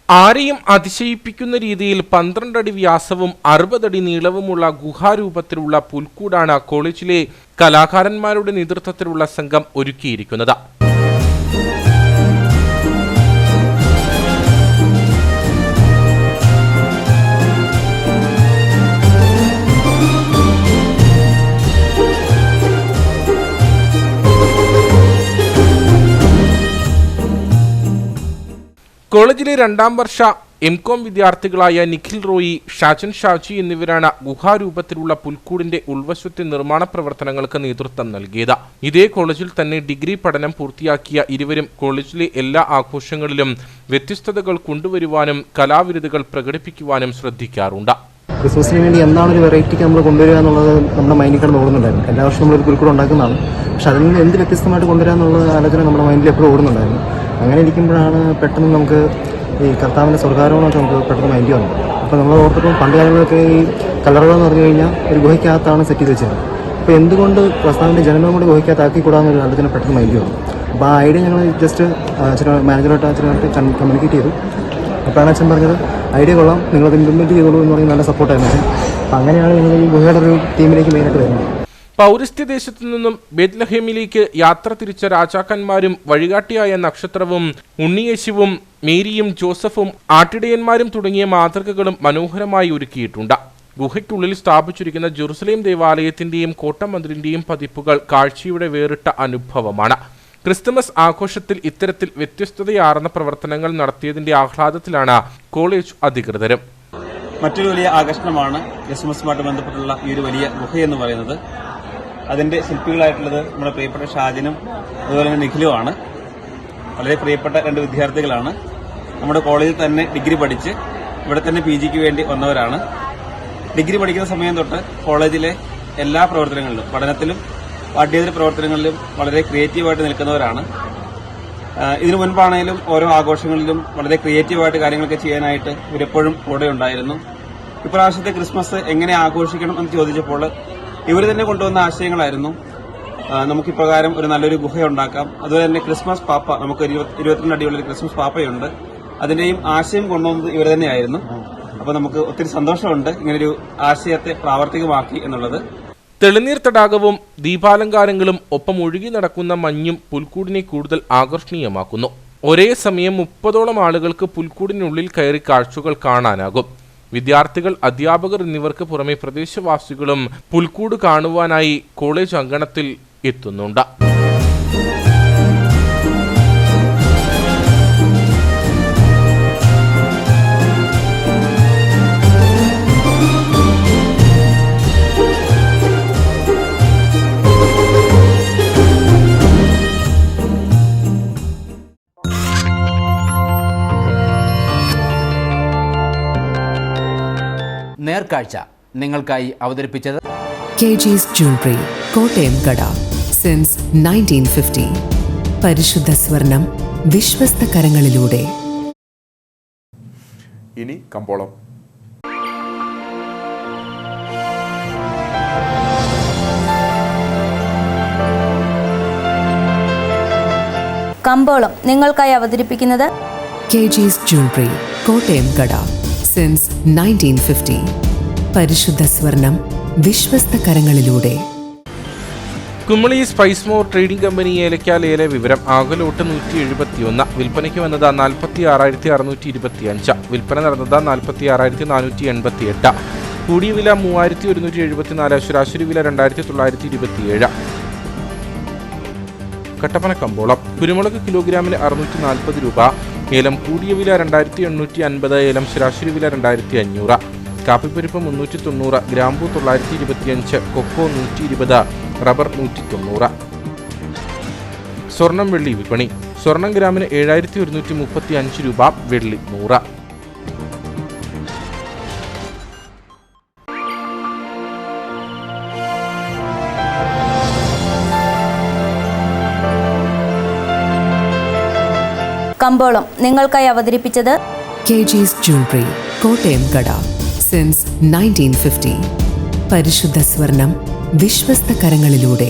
ആരെയും അതിശയിപ്പിക്കുന്ന രീതിയിൽ 12 അടി വ്യാസവും 60 അടി നീളവുമുള്ള ഗുഹാരൂപത്തിലുള്ള പുൽക്കൂടാണ് കോളേജിലെ കലാകാരന്മാരുടെ നേതൃത്വത്തിലുള്ള സംഘം ഒരുക്കിയിരിക്കുന്നത്. കോളേജിലെ 2ാം വർഷ എംകോം വിദ്യാർത്ഥികളായ നിഖിൽ റോയി, ഷാജൻ ഷാജി എന്നിവരാണ് ഗുഹാരൂപത്തിലുള്ള പുൽക്കൂടിന്റെ ഉൾവശത്തെ നിർമ്മാണ പ്രവർത്തനങ്ങൾക്ക് നേതൃത്വം നൽകിയത്. ഇതേ കോളേജിൽ തന്നെ ഡിഗ്രി പഠനം പൂർത്തിയാക്കിയ ഇരുവരും കോളേജിലെ എല്ലാ ആഘോഷങ്ങളിലും വ്യത്യസ്തതകൾ കൊണ്ടുവരുവാനും കലാവിരുതുകൾ പ്രകടിപ്പിക്കുവാനും ശ്രദ്ധിക്കാറുണ്ട്. ക്രിസ്മസിന് വേണ്ടി എന്താണ് ഒരു വെറൈറ്റിക്ക് നമ്മൾ കൊണ്ടുവരിക എന്നുള്ളത് നമ്മുടെ മൈൻഡിൽ കിടന്ന് ഓടുന്നുണ്ടായിരുന്നു. എല്ലാ വർഷവും നമ്മളൊരു പുൽക്കൂട് ഉണ്ടാക്കുന്നതാണ്, പക്ഷെ അതിൽ നിന്ന് എന്ത് വ്യത്യസ്തമായിട്ട് കൊണ്ടുവരിക എന്നുള്ള ആലോചന നമ്മുടെ മൈൻഡിൽ എപ്പോഴും ഓടുന്നുണ്ടായിരുന്നു. അങ്ങനെ ഇരിക്കുമ്പോഴാണ് പെട്ടെന്ന് നമുക്ക് ഈ കർത്താവിൻ്റെ സ്വർഗാരോഹണമൊക്കെ നമുക്ക് പെട്ടെന്ന് മൈൻഡിൽ വന്നത്. അപ്പോൾ നമ്മൾ ഓർത്തപ്പോൾ പണ്ട് കാലങ്ങളൊക്കെ ഈ കല്ലറകൾ എന്ന് പറഞ്ഞു കഴിഞ്ഞാൽ ഒരു ഗുഹയ്ക്കകത്താണ് സെറ്റ് ചെയ്ത് വെച്ചത്. അപ്പോൾ എന്തുകൊണ്ട് കർത്താവിൻ്റെ ജനനം കൂടി ഗുഹയ്ക്കകത്താക്കിക്കൂടാന്നൊരു ആലോചന പെട്ടെന്ന് മൈൻഡിൽ വന്നു. അപ്പോൾ ആ ഐഡിയ ഞങ്ങൾ ജസ്റ്റ് മാനേജറായിട്ട് കമ്മ്യൂണിക്കേറ്റ് ചെയ്തു. അപ്പോഴാണ് അച്ഛൻ പറഞ്ഞത് ഐഡിയ കൊള്ളാം, നിങ്ങളത് ഇംപ്ലിമെൻറ്റ് ചെയ്തോളൂ എന്ന് പറഞ്ഞ് നല്ല സപ്പോർട്ടായിരുന്നു അച്ഛൻ. അപ്പം അങ്ങനെയാണ് ഞങ്ങൾ ഈ ഗുഹയുടെ ഒരു ടീമിലേക്ക് മെയിനായിട്ട് വരുന്നത്. പൗരസ്ത്യദേശത്തു നിന്നും ബേത്ലഹേമിലേക്ക് യാത്ര തിരിച്ച രാജാക്കന്മാരും വഴികാട്ടിയായ നക്ഷത്രവും ഉണ്ണിയേശുവും മേരിയും ജോസഫും ആട്ടിടയന്മാരും തുടങ്ങിയ മാതൃകകളും മനോഹരമായി ഒരുക്കിയിട്ടുണ്ട്. ഗുഹയ്ക്കുള്ളിൽ സ്ഥാപിച്ചിരിക്കുന്ന ജെറുസലേം ദേവാലയത്തിന്റെയും കോട്ടമന്ദിറിന്റെയും പതിപ്പുകൾ കാഴ്ചയുടെ വേറിട്ട അനുഭവമാണ്. ക്രിസ്തുമസ് ആഘോഷത്തിൽ ഇത്തരത്തിൽ വ്യത്യസ്തതയാർന്ന പ്രവർത്തനങ്ങൾ നടത്തിയതിന്റെ ആഹ്ലാദത്തിലാണ് കോളേജ് അധികൃതരും. മറ്റൊരു വലിയ ആകർഷണമാണ് ക്രിസ്മസുമായിട്ട് ബന്ധപ്പെട്ടുള്ള ഈ ഒരു വലിയ ഗുഹയെന്ന് പറയുന്നത്. അതിന്റെ ശില്പികളായിട്ടുള്ളത് നമ്മുടെ പ്രിയപ്പെട്ട ഷാജനും അതുപോലെ തന്നെ നിഖിലുമാണ്. വളരെ പ്രിയപ്പെട്ട 2 വിദ്യാർത്ഥികളാണ്. നമ്മുടെ കോളേജിൽ തന്നെ ഡിഗ്രി പഠിച്ച് ഇവിടെ തന്നെ PGക്ക് വേണ്ടി വന്നവരാണ്. ഡിഗ്രി പഠിക്കുന്ന സമയം തൊട്ട് കോളേജിലെ എല്ലാ പ്രവർത്തനങ്ങളിലും, പഠനത്തിലും പാഠ്യേതര പ്രവർത്തനങ്ങളിലും വളരെ ക്രിയേറ്റീവായിട്ട് നിൽക്കുന്നവരാണ്. ഇതിനു മുൻപാണെങ്കിലും ഓരോ ആഘോഷങ്ങളിലും വളരെ ക്രിയേറ്റീവായിട്ട് കാര്യങ്ങളൊക്കെ ചെയ്യാനായിട്ട് ഇവരെപ്പോഴും കൂടെ ഉണ്ടായിരുന്നു. ഇപ്രാവശ്യത്തെ ക്രിസ്മസ് എങ്ങനെ ആഘോഷിക്കണം എന്ന് ചോദിച്ചപ്പോൾ ഇവർ തന്നെ കൊണ്ടുവന്ന ആശയങ്ങളായിരുന്നു. നമുക്കിപ്രകാരം ഒരു നല്ലൊരു ഗുഹ ഉണ്ടാക്കാം, അതുപോലെ തന്നെ ക്രിസ്മസ് പാപ്പ, നമുക്ക് 22 അടിയുള്ള ഒരു ക്രിസ്മസ് പാപ്പയുണ്ട്, അതിന്റെയും ആശയം കൊണ്ടുവന്നത് ഇവർ തന്നെയായിരുന്നു. അപ്പോൾ നമുക്ക് ഒത്തിരി സന്തോഷമുണ്ട് ഇങ്ങനൊരു ആശയത്തെ പ്രാവർത്തികമാക്കി എന്നുള്ളത്. തെളിനീർ തടാകവും ദീപാലങ്കാരങ്ങളും ഒപ്പം ഒഴുകി നടക്കുന്ന മഞ്ഞും പുൽക്കൂടിനെ കൂടുതൽ ആകർഷണീയമാക്കുന്നു. ഒരേ സമയം 30ഓളം ആളുകൾക്ക് പുൽക്കൂടിനുള്ളിൽ കയറി കാഴ്ചകൾ കാണാനാകും. വിദ്യാർത്ഥികൾ, അധ്യാപകർ എന്നിവർക്ക് പുറമെ പ്രദേശവാസികളും പുൽക്കൂട് കാണുവാനായി കോളേജ് അങ്കണത്തിൽ എത്തുന്നുണ്ട്. നേർക്കാഴ്ച നിങ്ങൾക്കായി അവതരിപ്പിച്ചത് KG's Jewelry, കോട്ടയം കട. സിൻസ് 1950. പരിശുദ്ധ സ്വർണം വിശ്വസ്ത കരങ്ങളിലൂടെ. ഇനി കമ്പോളം. കമ്പോളം നിങ്ങൾക്കായി അവതരിപ്പിക്കുന്നത് KG's Jewelry, കോട്ടയം കട. സിൻസ് 1950. പരിശുദ്ധ സ്വർണം വിശ്വസ്ത കരങ്ങളിലൂടെ. കുമളി സ്പൈസ്മോർ ട്രേഡിംഗ് കമ്പനി ഏലയ്ക്ക ലേല വിവരം. ആകലോട്ട് 171, വിൽപ്പനയ്ക്ക് വന്നത് 46,625, വിൽപ്പന നടന്നത് 46,488, കൂടിയ വില 3,174, ശരാശരി വില 2,927. കട്ടപ്പന കമ്പോളം. കുരുമുളക് കിലോഗ്രാമിന് 640 രൂപ, ഏലം കൂടിയ വില 2,850, ഏലം ശരാശരി വില 2,500. കാപ്പിപ്പരിപ്പ് 390, ഗ്രാമ്പൂ 925, കൊക്കോ 120, റബ്ബർ 190. സ്വർണം വെള്ളി വിപണി. സ്വർണം ഗ്രാമിന് 7,135 രൂപ, വെള്ളി 100. കമ്പോളം നിങ്ങൾക്കായി അവതരിപ്പിച്ചത് KG's Jewelry, കോട്ടയം കട. സിൻസ് 1950. പരിശുദ്ധ സ്വർണം വിശ്വസ്ത കരങ്ങളിലൂടെ.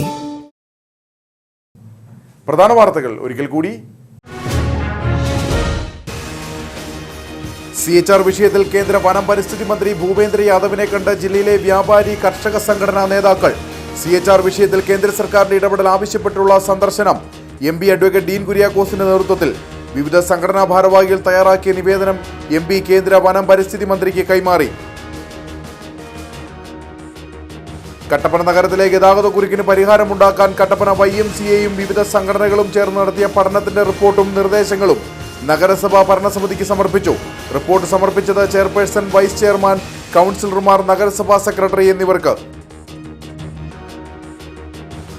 പ്രധാന വാർത്തകൾ ഒരിക്കൽ കൂടി. CHR വിഷയത്തിൽ കേന്ദ്ര വനം പരിസ്ഥിതി മന്ത്രി ഭൂപേന്ദ്ര യാദവിനെ കണ്ട ജില്ലയിലെ വ്യാപാരി കർഷക സംഘടനാ നേതാക്കൾ. CHR വിഷയത്തിൽ കേന്ദ്ര സർക്കാരിന്റെ ഇടപെടൽ ആവശ്യപ്പെട്ടുള്ള സന്ദർശനം. MP അഡ്വക്കേറ്റ് ഡീൻ കുര്യാക്കോസിന്റെ നേതൃത്വത്തിൽ വിവിധ സംഘടനാ ഭാരവാഹികൾ തയ്യാറാക്കിയ നിവേദനം MP കേന്ദ്ര വനം പരിസ്ഥിതി മന്ത്രിക്ക് കൈമാറി. കട്ടപ്പന നഗരത്തിലെ ഗതാഗതക്കുരുക്കിന് പരിഹാരമുണ്ടാക്കാൻ കട്ടപ്പന YMCAയും വിവിധ സംഘടനകളും ചേർന്ന് നടത്തിയ പഠനത്തിന്റെ റിപ്പോർട്ടും നിർദ്ദേശങ്ങളും നഗരസഭാ ഭരണസമിതിക്ക് സമർപ്പിച്ചു. റിപ്പോർട്ട് സമർപ്പിച്ചത് ചെയർപേഴ്സൺ, വൈസ് ചെയർമാൻ, കൗൺസിലർമാർ, നഗരസഭാ സെക്രട്ടറി എന്നിവർക്ക്.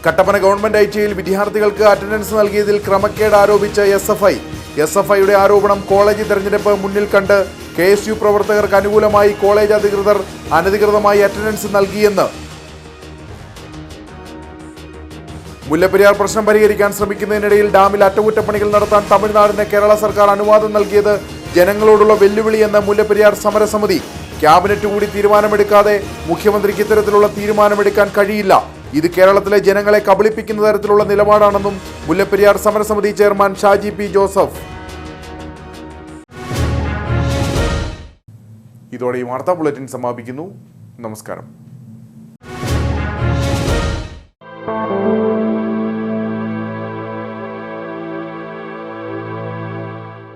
കട്ടപ്പന ഗവൺമെന്റ് ഐടിഐയിൽ വിദ്യാർത്ഥികൾക്ക് അറ്റൻഡൻസ് നൽകിയതിൽ ക്രമക്കേട് ആരോപിച്ച് എസ്എഫ്ഐയുടെ ആരോപണം കോളേജ് തെരഞ്ഞെടുപ്പ് മുന്നിൽ കണ്ട് KSU പ്രവർത്തകർക്ക് അനുകൂലമായി കോളേജ് അധികൃതർ അനധികൃതമായി അറ്റൻഡൻസ് നൽകിയെന്ന്. മുല്ലപ്പെരിയാർ പ്രശ്നം പരിഹരിക്കാൻ ശ്രമിക്കുന്നതിനിടയിൽ ഡാമിൽ അറ്റകുറ്റപ്പണികൾ നടത്താൻ തമിഴ്നാടിന് കേരള സർക്കാർ അനുവാദം നൽകിയത് ജനങ്ങളോടുള്ള വെല്ലുവിളിയെന്ന് മുല്ലപ്പെരിയാർ സമരസമിതി. ക്യാബിനറ്റ് കൂടി തീരുമാനമെടുക്കാതെ മുഖ്യമന്ത്രിക്ക് ഇത്തരത്തിലുള്ള തീരുമാനമെടുക്കാൻ കഴിയില്ല. ഇത് കേരളത്തിലെ ജനങ്ങളെ കബളിപ്പിക്കുന്ന തരത്തിലുള്ള നിലപാടാണെന്നും മുല്ലപ്പെരിയാർ സമരസമിതി ചെയർമാൻ ഷാജി പി ജോസഫ്. ഇതോടെ ഈ വാർത്താ ബുള്ളറ്റിൻ സമാപിക്കുന്നു. നമസ്കാരം.